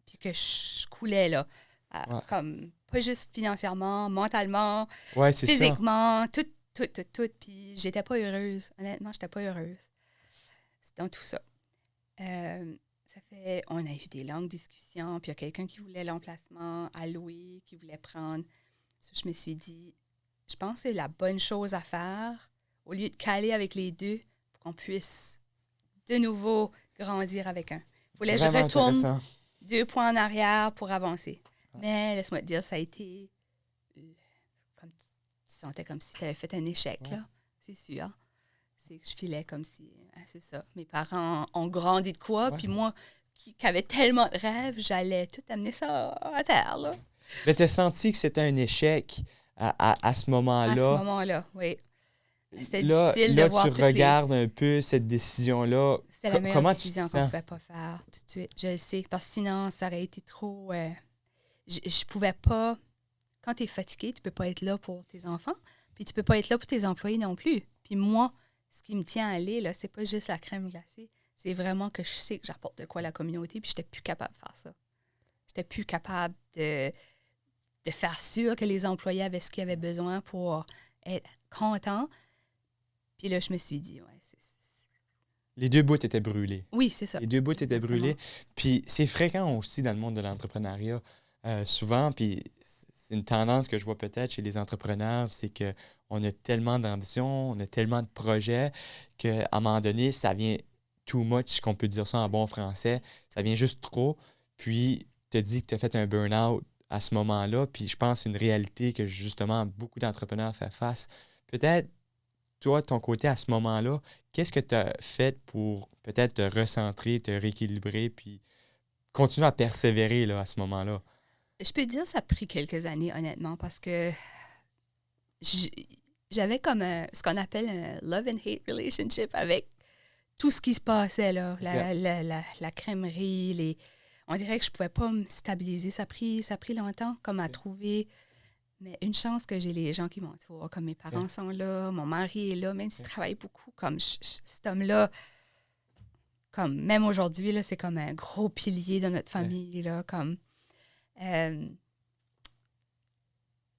[SPEAKER 1] puis que je coulais, là. Comme, pas juste financièrement, mentalement, physiquement, tout. Puis j'étais pas heureuse. Honnêtement, j'étais pas heureuse. C'est dans tout ça. Ça fait, on a eu des longues discussions, puis il y a quelqu'un qui voulait l'emplacement à louer, qui voulait prendre. Ça, je me suis dit, je pense que c'est la bonne chose à faire, au lieu de caler avec les 2, pour qu'on puisse de nouveau grandir avec un. Il fallait que je retourne 2 points en arrière pour avancer. Mais laisse-moi te dire, ça a été... comme tu sentais comme si tu avais fait un échec, là. C'est sûr. C'est que je filais comme si... c'est ça. Mes parents ont grandi de quoi, puis moi, qui avait tellement de rêves, j'allais tout amener ça à terre, là.
[SPEAKER 2] Mais tu as senti que c'était un échec à ce moment-là?
[SPEAKER 1] À ce moment-là, oui. C'était difficile de voir
[SPEAKER 2] tu regardes un peu cette décision-là.
[SPEAKER 1] C'est la meilleure décision qu'on ne pouvait pas faire tout de suite. Je le sais, parce que sinon, ça aurait été trop... je pouvais pas... Quand tu es fatigué, tu peux pas être là pour tes enfants, puis tu peux pas être là pour tes employés non plus. Puis moi, ce qui me tient à aller, là, c'est pas juste la crème glacée. C'est vraiment que je sais que j'apporte de quoi à la communauté, puis j'étais plus capable de faire ça. J'étais plus capable de faire sûr que les employés avaient ce qu'ils avaient besoin pour être contents. Puis là, je me suis dit,
[SPEAKER 2] les 2 bouts étaient brûlés.
[SPEAKER 1] Oui, c'est ça.
[SPEAKER 2] Les 2 bouts étaient brûlés. Puis c'est fréquent aussi dans le monde de l'entrepreneuriat. Souvent, puis c'est une tendance que je vois peut-être chez les entrepreneurs, c'est qu'on a tellement d'ambition, on a tellement de projets qu'à un moment donné, ça vient too much, qu'on peut dire ça en bon français. Ça vient juste trop. Puis, tu te dis que tu as fait un burn-out à ce moment-là. Puis, je pense que c'est une réalité que, justement, beaucoup d'entrepreneurs font face. Peut-être, toi, de ton côté, à ce moment-là, qu'est-ce que tu as fait pour peut-être te recentrer, te rééquilibrer, puis continuer à persévérer là, à ce moment-là?
[SPEAKER 1] Je peux te dire que ça a pris quelques années, honnêtement, parce que j'avais comme ce qu'on appelle un love and hate relationship avec tout ce qui se passait, là. La crèmerie, on dirait que je ne pouvais pas me stabiliser. Ça a pris longtemps comme à trouver. Mais une chance que j'ai les gens qui m'entourent, comme mes parents sont là, mon mari est là, même s'il travaille beaucoup, comme cet homme-là, comme même aujourd'hui, là, c'est comme un gros pilier de notre famille, là, comme...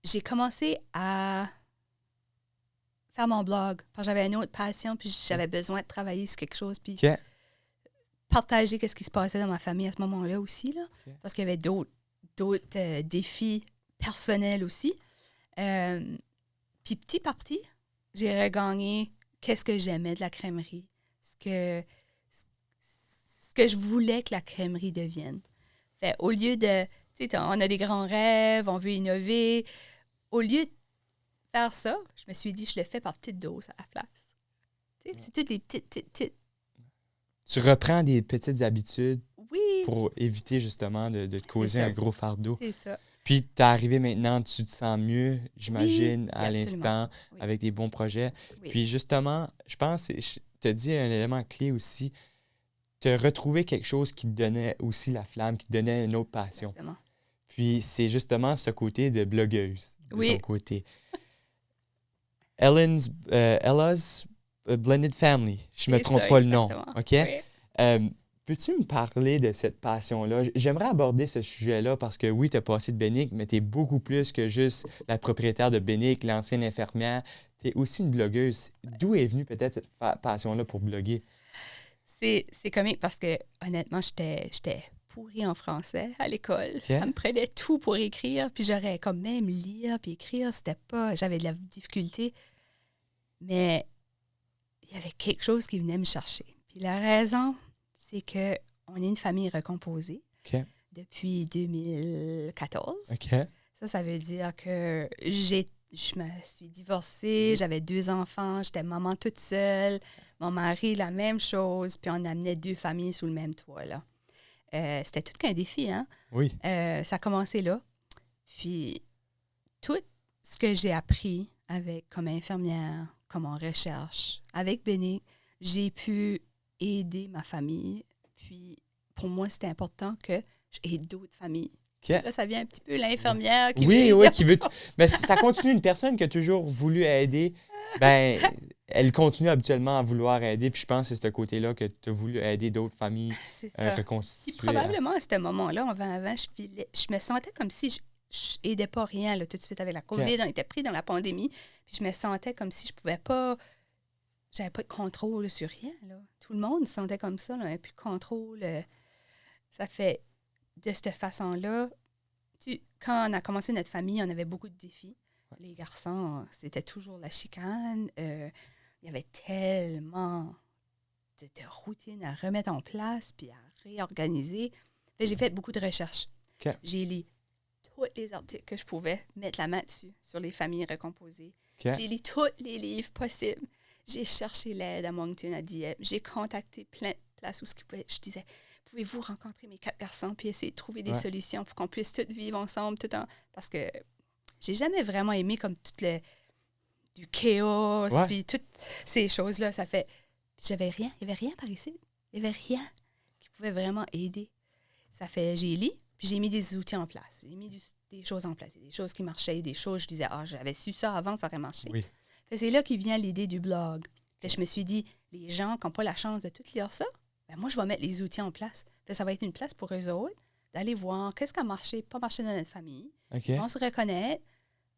[SPEAKER 1] j'ai commencé à faire mon blog, parce que j'avais une autre passion, puis j'avais besoin de travailler sur quelque chose, puis partager ce qui se passait dans ma famille à ce moment-là aussi, là, parce qu'il y avait d'autres défis personnels aussi. Puis petit par petit, j'ai regagné qu'est-ce que j'aimais de la crèmerie, ce que je voulais que la crèmerie devienne. Fait, au lieu de... Tu sais, on a des grands rêves, on veut innover. Au lieu de faire ça, je me suis dit, je le fais par petite dose à la place. Tu sais, c'est toutes les petites
[SPEAKER 2] tu reprends des petites habitudes
[SPEAKER 1] Oui,
[SPEAKER 2] pour éviter justement de te
[SPEAKER 1] c'est
[SPEAKER 2] causer
[SPEAKER 1] ça.
[SPEAKER 2] un gros fardeau.
[SPEAKER 1] C'est ça.
[SPEAKER 2] Puis, t'es arrivé maintenant, tu te sens mieux,
[SPEAKER 1] Oui,
[SPEAKER 2] j'imagine,
[SPEAKER 1] oui,
[SPEAKER 2] à
[SPEAKER 1] absolument.
[SPEAKER 2] l'instant,
[SPEAKER 1] Oui,
[SPEAKER 2] avec des bons projets.
[SPEAKER 1] oui,
[SPEAKER 2] Puis, justement, je pense, je te dis un élément clé aussi, te retrouver quelque chose qui te donnait aussi la flamme, qui te donnait une autre passion.
[SPEAKER 1] exactement.
[SPEAKER 2] Puis, c'est justement ce côté de blogueuse, de ton
[SPEAKER 1] Oui,
[SPEAKER 2] côté. Ella's Blended Family, je me
[SPEAKER 1] c'est
[SPEAKER 2] trompe
[SPEAKER 1] ça,
[SPEAKER 2] pas le nom,
[SPEAKER 1] exactement.
[SPEAKER 2] OK?
[SPEAKER 1] Oui.
[SPEAKER 2] Peux-tu me parler de cette passion-là? J'aimerais aborder ce sujet-là parce que oui, tu as passé de Bénic, mais tu es beaucoup plus que juste la propriétaire de Bénic, l'ancienne infirmière. Tu es aussi une blogueuse. D'où est venue peut-être cette passion-là pour bloguer?
[SPEAKER 1] C'est comique parce que, honnêtement, j'étais pourrie en français à l'école. Ça
[SPEAKER 2] OK?
[SPEAKER 1] me prenait tout pour écrire, puis j'aurais comme même lire puis écrire, c'était pas... J'avais de la difficulté, mais il y avait quelque chose qui venait me chercher. Puis la raison, c'est que on est une famille recomposée
[SPEAKER 2] OK?
[SPEAKER 1] depuis 2014.
[SPEAKER 2] OK?
[SPEAKER 1] Ça veut dire que je me suis divorcée, j'avais 2 enfants, j'étais maman toute seule, mon mari, la même chose, puis on amenait 2 familles sous le même toit, là. C'était tout qu'un défi, hein?
[SPEAKER 2] Oui.
[SPEAKER 1] Ça a commencé là. Puis tout ce que j'ai appris avec comme infirmière, comme en recherche, avec Béné, j'ai pu aider ma famille. Puis pour moi, c'était important que j'aide d'autres familles.
[SPEAKER 2] OK?
[SPEAKER 1] Là, ça vient un petit peu l'infirmière qui veut
[SPEAKER 2] Oui,
[SPEAKER 1] aider.
[SPEAKER 2] oui, qui veut. Mais ça continue une personne qui a toujours voulu aider. Ben, elle continue habituellement à vouloir aider. Puis je pense que c'est ce côté-là que tu as voulu aider d'autres familles
[SPEAKER 1] C'est ça. Puis
[SPEAKER 2] reconstituer.
[SPEAKER 1] probablement à ce moment-là, avant, je me sentais comme si je n'aidais pas rien là, tout de suite avec la COVID. On était pris dans la pandémie. Puis je me sentais comme si je pouvais pas. J'avais pas de contrôle sur rien. Là. Tout le monde se sentait comme ça, là, un plus de contrôle. Ça fait de cette façon-là. Quand on a commencé notre famille, on avait beaucoup de défis. Les garçons, c'était toujours la chicane. Il y avait tellement de routines à remettre en place puis à réorganiser. Fait, j'ai fait beaucoup de recherches.
[SPEAKER 2] OK.
[SPEAKER 1] J'ai lu tous les articles que je pouvais mettre la main dessus sur les familles recomposées.
[SPEAKER 2] OK?
[SPEAKER 1] J'ai lu tous les livres possibles. J'ai cherché l'aide à Moncton, à Dieppe. J'ai contacté plein de places où je disais, pouvez-vous rencontrer mes 4 garçons puis essayer de trouver des
[SPEAKER 2] Ouais.
[SPEAKER 1] solutions pour qu'on puisse tous vivre ensemble parce que j'ai jamais vraiment aimé comme du chaos
[SPEAKER 2] Ouais.
[SPEAKER 1] puis toutes ces choses-là. Ça fait... J'avais rien. Il n'y avait rien par ici. Il n'y avait rien qui pouvait vraiment aider. Ça fait... J'ai lu, puis j'ai mis des outils en place. J'ai mis des choses en place. Des choses qui marchaient, des choses, je disais, j'avais su ça avant, ça aurait marché.
[SPEAKER 2] Oui.
[SPEAKER 1] Fait, c'est là qui vient l'idée du blog. Fait, je me suis dit, les gens qui n'ont pas la chance de tout lire ça, ben moi, je vais mettre les outils en place. Fait, ça va être une place pour eux autres d'aller voir qu'est-ce qui a marché, pas marché dans notre famille.
[SPEAKER 2] OK.
[SPEAKER 1] Ils vont se reconnaître,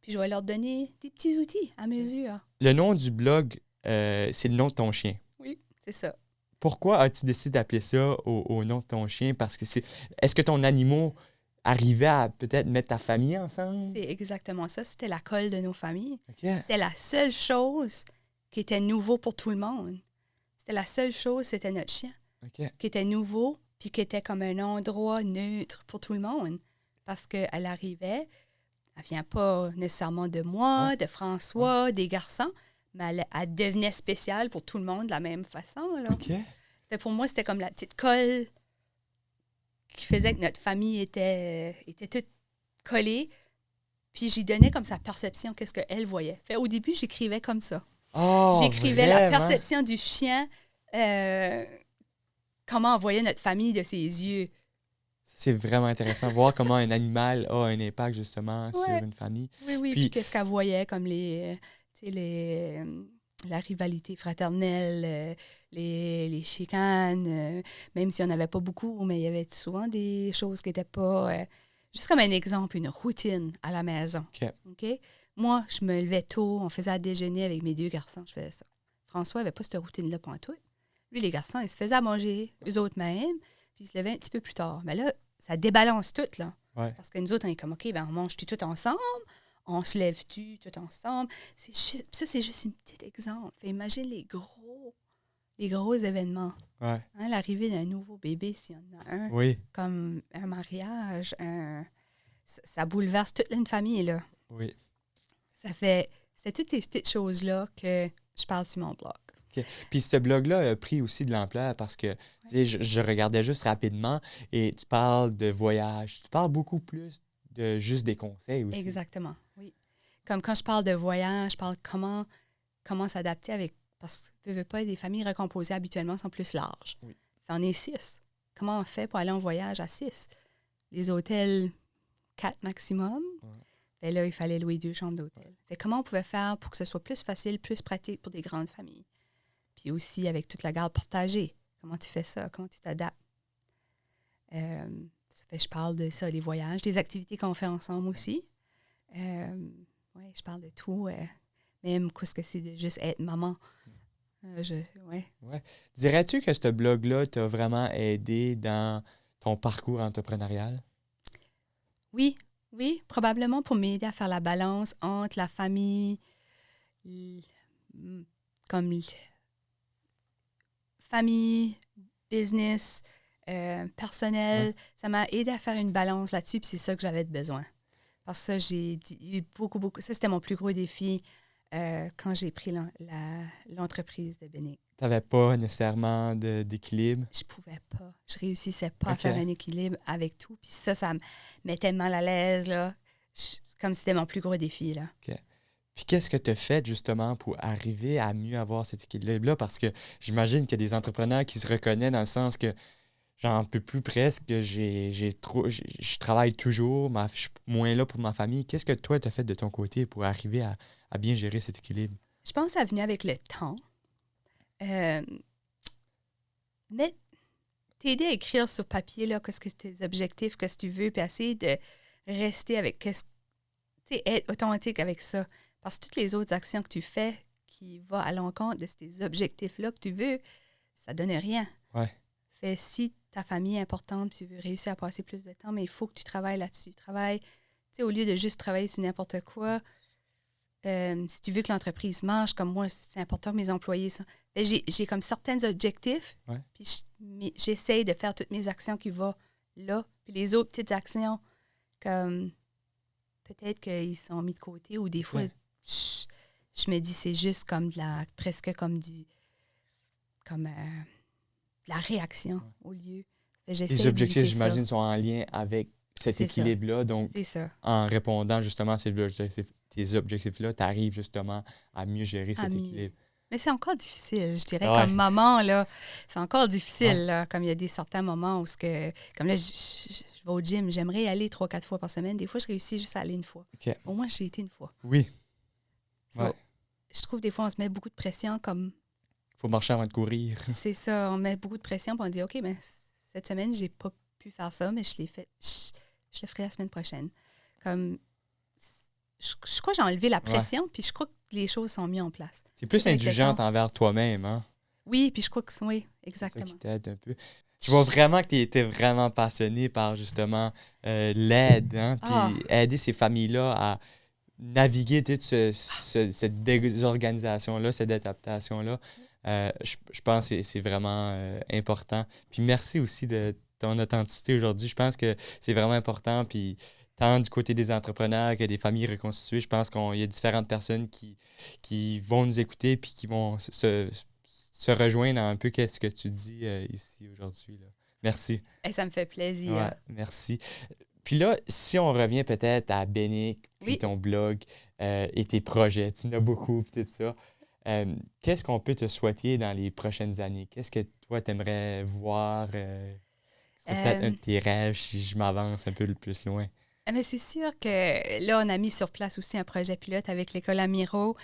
[SPEAKER 1] puis je vais leur donner des petits outils à mesure.
[SPEAKER 2] Le nom du blog, c'est le nom de ton chien.
[SPEAKER 1] Oui, c'est ça.
[SPEAKER 2] Pourquoi as-tu décidé d'appeler ça au nom de ton chien? Parce que c'est. Est-ce que ton animal arrivait à peut-être mettre ta famille ensemble?
[SPEAKER 1] C'est exactement ça. C'était la colle de nos familles.
[SPEAKER 2] OK.
[SPEAKER 1] C'était la seule chose qui était nouveau pour tout le monde. C'était la seule chose, c'était notre chien,
[SPEAKER 2] OK.
[SPEAKER 1] qui était nouveau, puis qui était comme un endroit neutre pour tout le monde. Parce qu'elle arrivait, elle vient pas nécessairement de moi,
[SPEAKER 2] Ouais.
[SPEAKER 1] de François, des garçons, mais elle devenait spéciale pour tout le monde de la même façon. Là.
[SPEAKER 2] OK.
[SPEAKER 1] Pour moi, c'était comme la petite colle qui faisait que notre famille était toute collée. Puis j'y donnais comme sa perception, qu'est-ce qu'elle voyait. Fait, au début, j'écrivais comme ça.
[SPEAKER 2] Oh,
[SPEAKER 1] J'écrivais la
[SPEAKER 2] vraiment?
[SPEAKER 1] perception du chien, comment on voyait notre famille de ses yeux.
[SPEAKER 2] C'est vraiment intéressant. Voir comment un animal a un impact justement sur
[SPEAKER 1] Ouais.
[SPEAKER 2] une famille.
[SPEAKER 1] Oui, oui. Puis qu'est-ce qu'elle voyait comme la rivalité fraternelle, les chicanes, même si on n'avait pas beaucoup, mais il y avait souvent des choses qui n'étaient pas... juste comme un exemple, une routine à la maison.
[SPEAKER 2] OK.
[SPEAKER 1] Moi, je me levais tôt, on faisait à déjeuner avec mes 2 garçons, je faisais ça. François n'avait pas cette routine-là pour tout. Lui, les garçons, ils se faisaient à manger eux autres mêmes, puis ils se levaient un petit peu plus tard. Mais là, ça débalance tout, là.
[SPEAKER 2] Ouais.
[SPEAKER 1] Parce que nous autres, on est comme, OK, ben on mange-tu tout ensemble? On se lève-tu tout ensemble? Ça, c'est juste un petit exemple. Fait, imagine les gros événements.
[SPEAKER 2] Ouais.
[SPEAKER 1] Hein, l'arrivée d'un nouveau bébé, s'il y en a un,
[SPEAKER 2] Oui.
[SPEAKER 1] comme un mariage, ça bouleverse toute une famille, là.
[SPEAKER 2] Oui.
[SPEAKER 1] C'était toutes ces petites choses-là que je parle sur mon blog.
[SPEAKER 2] OK. Puis ce blog-là a pris aussi de l'ampleur parce que, tu sais, je regardais juste rapidement et tu parles de voyage. Tu parles beaucoup plus de juste des conseils aussi.
[SPEAKER 1] Exactement, oui. Comme quand je parle de voyage, je parle comment s'adapter avec... Parce que, veux pas, des familles recomposées habituellement sont plus larges.
[SPEAKER 2] Oui.
[SPEAKER 1] On est 6. Comment on fait pour aller en voyage à 6? Les hôtels, 4 maximum.
[SPEAKER 2] Ouais.
[SPEAKER 1] Fait là, il fallait louer 2 chambres d'hôtel. Fait comment on pouvait faire pour que ce soit plus facile, plus pratique pour des grandes familles? Puis aussi avec toute la garde partagée. Comment tu fais ça? Comment tu t'adaptes? Je parle de ça, les voyages, des activités qu'on fait ensemble aussi. Je parle de tout. Même qu'est-ce que c'est de juste être maman.
[SPEAKER 2] Ouais. Dirais-tu que ce blog-là t'a vraiment aidé dans ton parcours entrepreneurial?
[SPEAKER 1] Oui, probablement pour m'aider à faire la balance entre la famille, famille, business, personnel.
[SPEAKER 2] Ouais.
[SPEAKER 1] Ça m'a aidé à faire une balance là-dessus, puis c'est ça que j'avais besoin. Parce que j'ai eu beaucoup. Ça, c'était mon plus gros défi quand j'ai pris l'entreprise de Bénéc.
[SPEAKER 2] Tu n'avais pas nécessairement d'équilibre?
[SPEAKER 1] Je pouvais pas. Je réussissais pas à faire un équilibre avec tout. Puis ça me mettait mal à l'aise, là. Comme c'était mon plus gros défi, là.
[SPEAKER 2] OK. Puis qu'est-ce que tu as fait justement pour arriver à mieux avoir cet équilibre-là? Parce que j'imagine qu'il y a des entrepreneurs qui se reconnaissent dans le sens que j'en peux plus presque, je travaille toujours, je suis moins là pour ma famille. Qu'est-ce que toi, tu as fait de ton côté pour arriver à bien gérer cet équilibre?
[SPEAKER 1] Je pense que ça a venu avec le temps. Mais t'aider à écrire sur papier, là, qu'est-ce que tes objectifs, qu'est-ce que tu veux, puis essayer de rester avec être authentique avec ça. Parce que toutes les autres actions que tu fais qui vont à l'encontre de ces objectifs-là que tu veux, ça donne rien.
[SPEAKER 2] Ouais.
[SPEAKER 1] Fait si ta famille est importante, tu veux réussir à passer plus de temps, mais il faut que tu travailles là-dessus. Au lieu de juste travailler sur n'importe quoi, si tu veux que l'entreprise marche, comme moi, c'est important que mes employés sont... J'ai comme certains objectifs,
[SPEAKER 2] Ouais.
[SPEAKER 1] puis j'essaye de faire toutes mes actions qui vont là. Puis les autres petites actions, comme peut-être qu'ils sont mis de côté, ou des fois, je me dis c'est juste comme presque comme de la réaction au lieu.
[SPEAKER 2] Les objectifs, j'imagine, sont en lien avec cet équilibre-là. Donc,
[SPEAKER 1] c'est ça.
[SPEAKER 2] En répondant justement à tes objectifs-là, tu arrives justement à mieux gérer cet équilibre.
[SPEAKER 1] Mais c'est encore difficile, je dirais. Comme maman, là, c'est encore difficile. Là, comme il y a certains moments où, comme là, je vais au gym, j'aimerais y aller 3-4 fois par semaine. Des fois, je réussis juste à aller une fois.
[SPEAKER 2] Okay.
[SPEAKER 1] Au moins, j'ai été une fois.
[SPEAKER 2] Oui.
[SPEAKER 1] Je trouve des fois, on se met beaucoup de pression comme...
[SPEAKER 2] Il faut marcher avant de courir.
[SPEAKER 1] C'est ça, on met beaucoup de pression puis on dit, OK, mais cette semaine, j'ai pas pu faire ça, mais je l'ai fait. Je le ferai la semaine prochaine. Comme... Je crois que j'ai enlevé la pression, puis je crois que les choses sont mises en place.
[SPEAKER 2] C'est plus indulgente envers toi-même, hein?
[SPEAKER 1] Oui, puis je crois que oui, exactement.
[SPEAKER 2] C'est ça qui t'aide un peu. Je vois vraiment que tu étais vraiment passionné par justement l'aide, hein? Puis aider ces familles-là à naviguer toute cette désorganisation-là, cette adaptation-là. Je pense que c'est vraiment important. Puis merci aussi de ton authenticité aujourd'hui. Je pense que c'est vraiment important. Puis tant du côté des entrepreneurs que des familles reconstituées, je pense qu'il y a différentes personnes qui vont nous écouter puis qui vont se rejoindre dans un peu qu'est-ce que tu dis ici aujourd'hui. Là. Merci.
[SPEAKER 1] Ça me fait plaisir.
[SPEAKER 2] Ouais, merci. Puis là, si on revient peut-être à Bénéc, puis ton blog et tes projets, tu en as beaucoup, puis tout ça. Qu'est-ce qu'on peut te souhaiter dans les prochaines années? Qu'est-ce que toi, tu aimerais voir? C'est peut-être un de tes rêves si je m'avance un peu plus loin.
[SPEAKER 1] Mais c'est sûr que là, on a mis sur place aussi un projet pilote avec l'École Amiro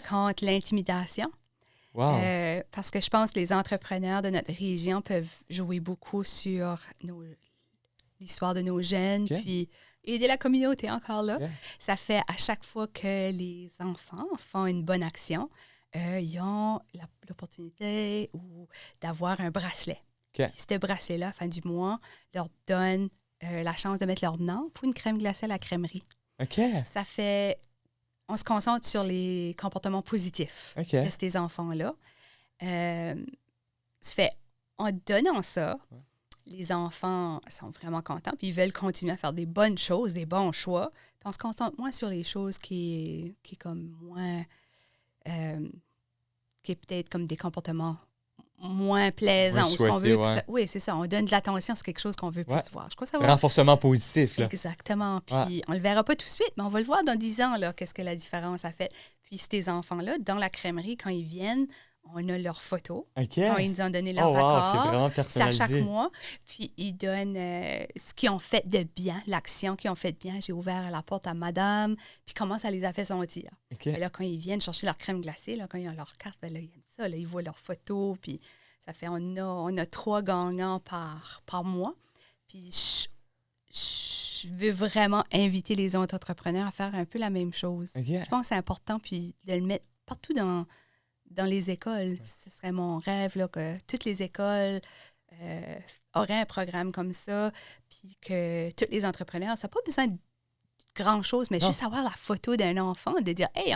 [SPEAKER 1] contre l'intimidation.
[SPEAKER 2] Wow.
[SPEAKER 1] Parce que je pense que les entrepreneurs de notre région peuvent jouer beaucoup sur l'histoire de nos jeunes, puis aider la communauté encore là. Ça fait à chaque fois que les enfants font une bonne action, ils ont l'opportunité d'avoir un bracelet. Puis ce bracelet-là, à la fin du mois, leur donne la chance de mettre leur nom pour une crème glacée à la crèmerie. Ça fait... On se concentre sur les comportements positifs de ces enfants-là. Ça fait, en donnant ça, les enfants sont vraiment contents, puis ils veulent continuer à faire des bonnes choses, des bons choix. Puis on se concentre moins sur les choses qui comme moins... qui est peut-être comme des comportements moins plaisants.
[SPEAKER 2] Oui,
[SPEAKER 1] ou ce qu'on
[SPEAKER 2] souhaité,
[SPEAKER 1] veut que
[SPEAKER 2] ouais.
[SPEAKER 1] ça- oui, c'est ça. On donne de l'attention sur quelque chose qu'on veut
[SPEAKER 2] Ouais.
[SPEAKER 1] plus voir. Je crois que ça va.
[SPEAKER 2] Renforcement positif, là.
[SPEAKER 1] Exactement. Puis
[SPEAKER 2] Ouais.
[SPEAKER 1] on le verra pas tout de suite, mais on va le voir dans 10 ans, là, qu'est-ce que la différence a fait. Puis ces enfants-là, dans la crèmerie, quand ils viennent, on a leurs photos.
[SPEAKER 2] OK.
[SPEAKER 1] Quand ils nous ont donné leur
[SPEAKER 2] Oh, wow, c'est
[SPEAKER 1] accord,
[SPEAKER 2] vraiment
[SPEAKER 1] c'est à
[SPEAKER 2] personnalisé.
[SPEAKER 1] chaque mois. Puis ils donnent ce qu'ils ont fait de bien, l'action qu'ils ont fait de bien. J'ai ouvert la porte à madame, puis comment ça les a fait sentir.
[SPEAKER 2] OK.
[SPEAKER 1] Et là, quand ils viennent chercher leur crème glacée, là, quand ils ont leur carte, ben là, ils aiment ça. Là, ils voient leurs photos, puis ça fait, on a 3 gagnants par mois. Puis je veux vraiment inviter les autres entrepreneurs à faire un peu la même chose.
[SPEAKER 2] OK.
[SPEAKER 1] Je pense que c'est important, puis de le mettre partout dans les écoles. Ce serait mon rêve, là, que toutes les écoles auraient un programme comme ça, puis que tous les entrepreneurs, ça n'a pas besoin de grand-chose, mais
[SPEAKER 2] Non.
[SPEAKER 1] juste avoir la photo d'un enfant, de dire « Hey,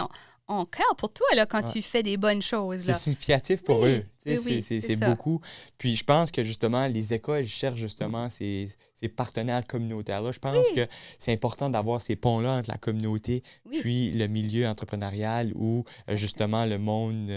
[SPEAKER 1] on cœur pour toi là, quand
[SPEAKER 2] Ouais.
[SPEAKER 1] tu fais des bonnes choses. »
[SPEAKER 2] C'est
[SPEAKER 1] là.
[SPEAKER 2] significatif pour
[SPEAKER 1] Oui,
[SPEAKER 2] eux. Tu sais,
[SPEAKER 1] oui,
[SPEAKER 2] c'est
[SPEAKER 1] c'est ça.
[SPEAKER 2] beaucoup. Puis je pense que justement, les écoles cherchent justement ces partenaires communautaires-là. Je pense que c'est important d'avoir ces ponts-là entre la communauté
[SPEAKER 1] Oui.
[SPEAKER 2] puis le milieu entrepreneurial ou justement le monde,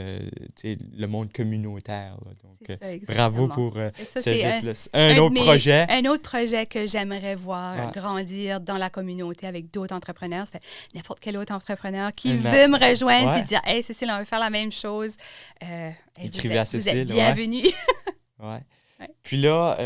[SPEAKER 2] tu sais, le monde communautaire. Là. Donc,
[SPEAKER 1] C'est ça,
[SPEAKER 2] bravo
[SPEAKER 1] exactement.
[SPEAKER 2] pour
[SPEAKER 1] Et ça,
[SPEAKER 2] ce
[SPEAKER 1] c'est
[SPEAKER 2] geste-là.
[SPEAKER 1] un
[SPEAKER 2] Un
[SPEAKER 1] de
[SPEAKER 2] autre
[SPEAKER 1] mes-
[SPEAKER 2] projet.
[SPEAKER 1] Un autre projet que j'aimerais voir
[SPEAKER 2] Ouais.
[SPEAKER 1] grandir dans la communauté avec d'autres entrepreneurs. Ça fait n'importe quel autre entrepreneur qui
[SPEAKER 2] Un-
[SPEAKER 1] veut me rejoindre
[SPEAKER 2] Ouais.
[SPEAKER 1] et dire « Hey, Cécile, on veut faire la même chose.
[SPEAKER 2] Écrivez à
[SPEAKER 1] vous
[SPEAKER 2] Cécile,
[SPEAKER 1] êtes
[SPEAKER 2] ouais.
[SPEAKER 1] bienvenue.
[SPEAKER 2] Ouais.
[SPEAKER 1] Ouais.
[SPEAKER 2] Puis là,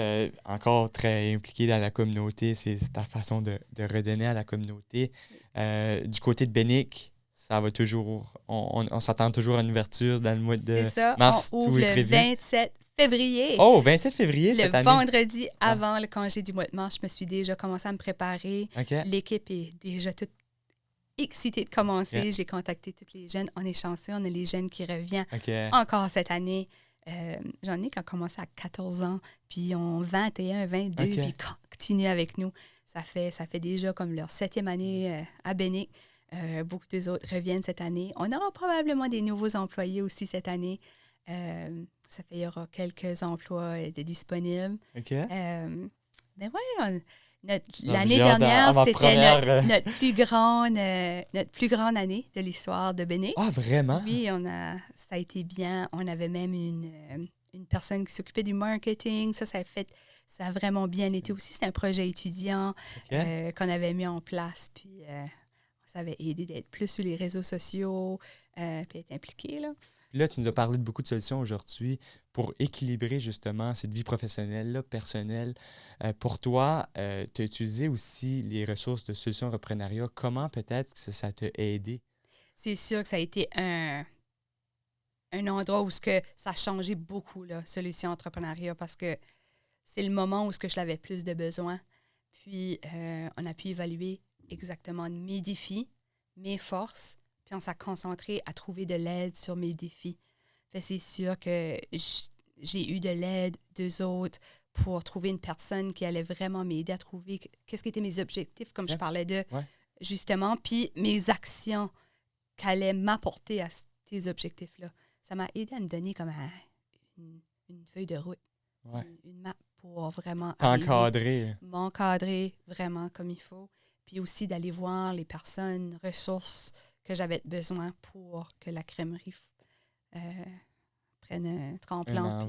[SPEAKER 2] encore très impliqué dans la communauté, c'est ta façon de redonner à la communauté. Du côté de Bénic, ça va toujours, on s'attend toujours à une ouverture dans le mois de
[SPEAKER 1] C'est ça.
[SPEAKER 2] mars,
[SPEAKER 1] On
[SPEAKER 2] tout
[SPEAKER 1] ouvre
[SPEAKER 2] est
[SPEAKER 1] le
[SPEAKER 2] prévu.
[SPEAKER 1] 27 février.
[SPEAKER 2] Oh, 27 février
[SPEAKER 1] Le
[SPEAKER 2] cette année.
[SPEAKER 1] vendredi avant le congé du mois de mars, je me suis déjà commencé à me préparer.
[SPEAKER 2] OK.
[SPEAKER 1] L'équipe est déjà toute excitée de commencer.
[SPEAKER 2] Yeah.
[SPEAKER 1] J'ai contacté tous les jeunes. On est chanceux, on a les jeunes qui reviennent
[SPEAKER 2] OK.
[SPEAKER 1] encore cette année. J'en ai qui ont commencé à 14 ans, puis ils ont 21, 22,
[SPEAKER 2] OK.
[SPEAKER 1] puis ils continuent avec nous. Ça fait déjà comme leur 7e année à Bénic. Beaucoup d'eux autres reviennent cette année. On aura probablement des nouveaux employés aussi cette année. Il y aura quelques emplois de disponibles.
[SPEAKER 2] OK.
[SPEAKER 1] Mais ouais,
[SPEAKER 2] j'ai
[SPEAKER 1] l'année
[SPEAKER 2] hâte à
[SPEAKER 1] dernière,
[SPEAKER 2] ma
[SPEAKER 1] c'était
[SPEAKER 2] première,
[SPEAKER 1] notre plus grande année de l'histoire de Bénic.
[SPEAKER 2] Ah, vraiment?
[SPEAKER 1] Oui, ça a été bien. On avait même une personne qui s'occupait du marketing. Ça a vraiment bien été aussi. C'était un projet étudiant
[SPEAKER 2] OK.
[SPEAKER 1] qu'on avait mis en place. Puis ça avait aidé d'être plus sur les réseaux sociaux, puis être impliqué, là.
[SPEAKER 2] Là, tu nous as parlé de beaucoup de solutions aujourd'hui pour équilibrer justement cette vie professionnelle-là, personnelle. Pour toi, tu as utilisé aussi les ressources de Solutions Reprenariat. Comment peut-être que ça t'a aidé?
[SPEAKER 1] C'est sûr que ça a été un endroit où ça a changé beaucoup, là, Solution Entrepreneuriat, parce que c'est le moment où je l'avais plus de besoin. Puis, on a pu évaluer exactement mes défis, mes forces, puis on s'est concentré à trouver de l'aide sur mes défis. Fait c'est sûr que j'ai eu de l'aide d'eux autres pour trouver une personne qui allait vraiment m'aider à trouver qu'est-ce qui étaient mes objectifs, comme je parlais de, justement, puis mes actions qu'allaient m'apporter à ces objectifs-là. Ça m'a aidé à me donner comme une feuille de route, une map pour vraiment m'encadrer vraiment comme il faut, puis aussi d'aller voir les personnes, ressources que j'avais besoin pour que la crèmerie prenne un tremplin.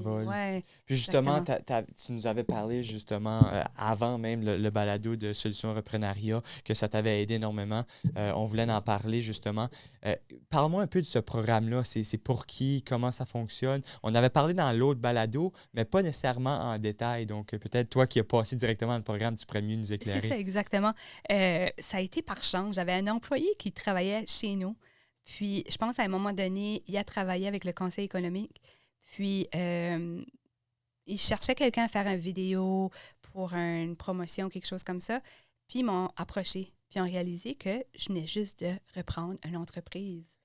[SPEAKER 2] Puis justement, tu nous avais parlé justement avant même le balado de Solutions Reprenariat, que ça t'avait aidé énormément. On voulait en parler justement. Parle-moi un peu de ce programme-là. C'est pour qui? Comment ça fonctionne? On avait parlé dans l'autre balado, mais pas nécessairement en détail. Donc peut-être toi qui as passé directement dans le programme, tu pourrais mieux nous éclairer.
[SPEAKER 1] C'est ça, exactement. Ça a été par chance. J'avais un employé qui travaillait chez nous. Puis, je pense, à un moment donné, il a travaillé avec le Conseil économique. Puis, il cherchait quelqu'un à faire une vidéo pour une promotion, quelque chose comme ça. Puis, ils m'ont approché. Puis, ils ont réalisé que je venais juste de reprendre une entreprise.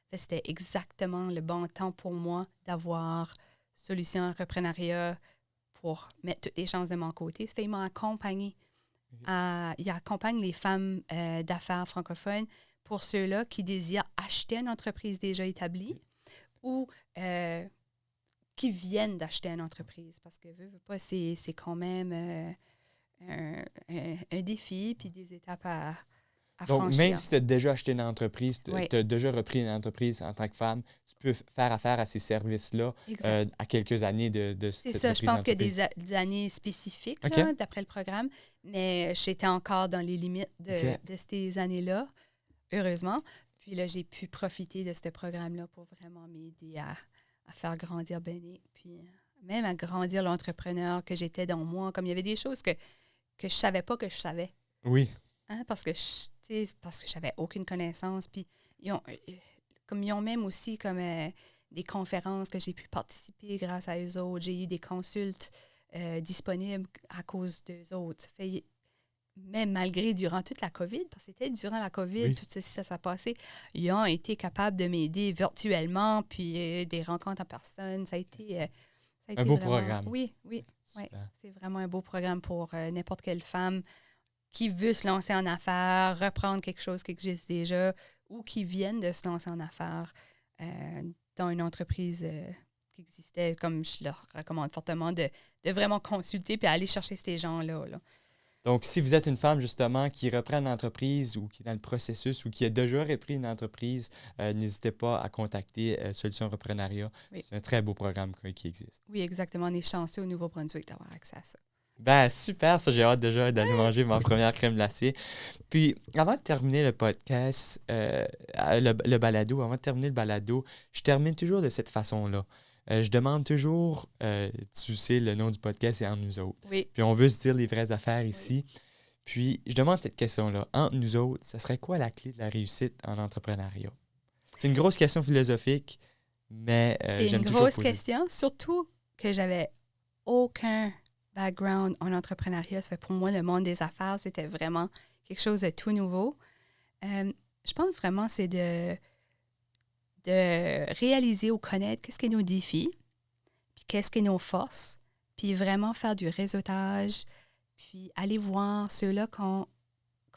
[SPEAKER 1] Fait, c'était exactement le bon temps pour moi d'avoir Solution Entrepreneuriat pour mettre toutes les chances de mon côté. Ça fait, ils m'ont accompagné. Il accompagne les femmes d'affaires francophones pour ceux-là qui désirent acheter une entreprise déjà établie ou qui viennent d'acheter une entreprise. Parce que, veux pas, c'est quand même un défi puis des étapes à à
[SPEAKER 2] Donc,
[SPEAKER 1] franchir.
[SPEAKER 2] même si tu as déjà acheté une entreprise, tu
[SPEAKER 1] Oui.
[SPEAKER 2] as déjà repris une entreprise en tant que femme, tu peux faire affaire à ces services-là
[SPEAKER 1] Exact.
[SPEAKER 2] à quelques années de
[SPEAKER 1] C'est
[SPEAKER 2] cette
[SPEAKER 1] ça, je
[SPEAKER 2] reprise
[SPEAKER 1] pense qu'il y a
[SPEAKER 2] d'entreprise.
[SPEAKER 1] des années spécifiques
[SPEAKER 2] OK.
[SPEAKER 1] là, d'après le programme, mais j'étais encore dans les limites
[SPEAKER 2] OK.
[SPEAKER 1] de ces années-là, heureusement. Puis là, j'ai pu profiter de ce programme-là pour vraiment m'aider à faire grandir Béné, puis même à grandir l'entrepreneur que j'étais dans moi. Comme il y avait des choses que je savais pas que je savais,
[SPEAKER 2] Oui.
[SPEAKER 1] hein, parce que je n'avais aucune connaissance. Puis ils ont même aussi comme des conférences que j'ai pu participer grâce à eux autres. J'ai eu des consultes disponibles à cause d'eux autres. Même malgré, durant toute la COVID, parce que c'était durant la COVID,
[SPEAKER 2] Oui.
[SPEAKER 1] tout ceci, ça s'est passé, ils ont été capables de m'aider virtuellement, puis des rencontres en personne. Ça a été
[SPEAKER 2] Un beau
[SPEAKER 1] vraiment...
[SPEAKER 2] programme.
[SPEAKER 1] Oui, oui.
[SPEAKER 2] Super.
[SPEAKER 1] C'est vraiment un beau programme pour n'importe quelle femme qui veut se lancer en affaires, reprendre quelque chose qui existe déjà, ou qui viennent de se lancer en affaires dans une entreprise qui existait. Comme je leur recommande fortement de vraiment consulter puis aller chercher ces gens-là. Là.
[SPEAKER 2] Donc, si vous êtes une femme, justement, qui reprend une entreprise ou qui est dans le processus ou qui a déjà repris une entreprise, n'hésitez pas à contacter Solutions Reprenariat.
[SPEAKER 1] Oui.
[SPEAKER 2] C'est un très beau programme qui existe.
[SPEAKER 1] Oui, exactement. On est chanceux au Nouveau-Brunswick d'avoir accès à ça.
[SPEAKER 2] Ben, super, ça, j'ai hâte déjà d'aller manger ma première crème glacée. Puis, avant de terminer le podcast, le balado, avant de terminer le balado, je termine toujours de cette façon-là. Je demande toujours, tu sais, le nom du podcast, c'est Entre nous autres.
[SPEAKER 1] Oui.
[SPEAKER 2] Puis, on veut se dire les vraies affaires ici. Puis, je demande cette question-là. Entre nous autres, ça serait quoi la clé de la réussite en entrepreneuriat? C'est une grosse question philosophique, mais
[SPEAKER 1] c'est
[SPEAKER 2] j'aime
[SPEAKER 1] une
[SPEAKER 2] toujours
[SPEAKER 1] grosse
[SPEAKER 2] poser.
[SPEAKER 1] question, surtout que j'avais aucun background en entrepreneuriat. Ça fait pour moi, le monde des affaires, c'était vraiment quelque chose de tout nouveau. Je pense vraiment c'est de réaliser ou connaître qu'est-ce que nos défis, puis qu'est-ce que nos forces, puis vraiment faire du réseautage, puis aller voir ceux-là qu'on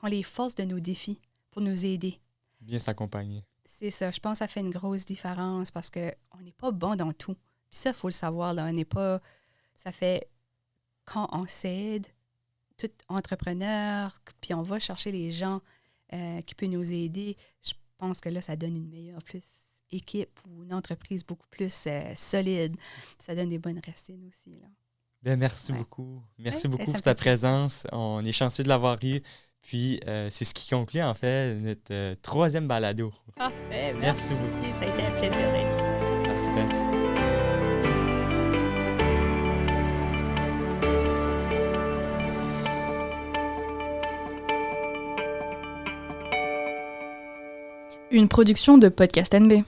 [SPEAKER 1] les force de nos défis pour nous aider.
[SPEAKER 2] Bien s'accompagner.
[SPEAKER 1] C'est ça. Je pense que ça fait une grosse différence parce qu'on n'est pas bon dans tout. Puis ça, il faut le savoir. Là, on n'est pas... Ça fait... Quand on s'aide, tout entrepreneur, puis on va chercher les gens qui peuvent nous aider, je pense que là, ça donne une meilleure équipe ou une entreprise beaucoup plus solide. Puis ça donne des bonnes racines aussi. Là.
[SPEAKER 2] Bien, merci
[SPEAKER 1] Ouais.
[SPEAKER 2] beaucoup. Merci
[SPEAKER 1] Ouais,
[SPEAKER 2] beaucoup
[SPEAKER 1] ça me
[SPEAKER 2] pour ta
[SPEAKER 1] fait plaisir.
[SPEAKER 2] présence. On est chanceux de l'avoir eu. Puis, c'est ce qui conclut, en fait, notre troisième balado.
[SPEAKER 1] Parfait.
[SPEAKER 2] Merci beaucoup.
[SPEAKER 1] Ça a été un plaisir d'être ici.
[SPEAKER 2] Parfait.
[SPEAKER 3] Une production de Podcast NB.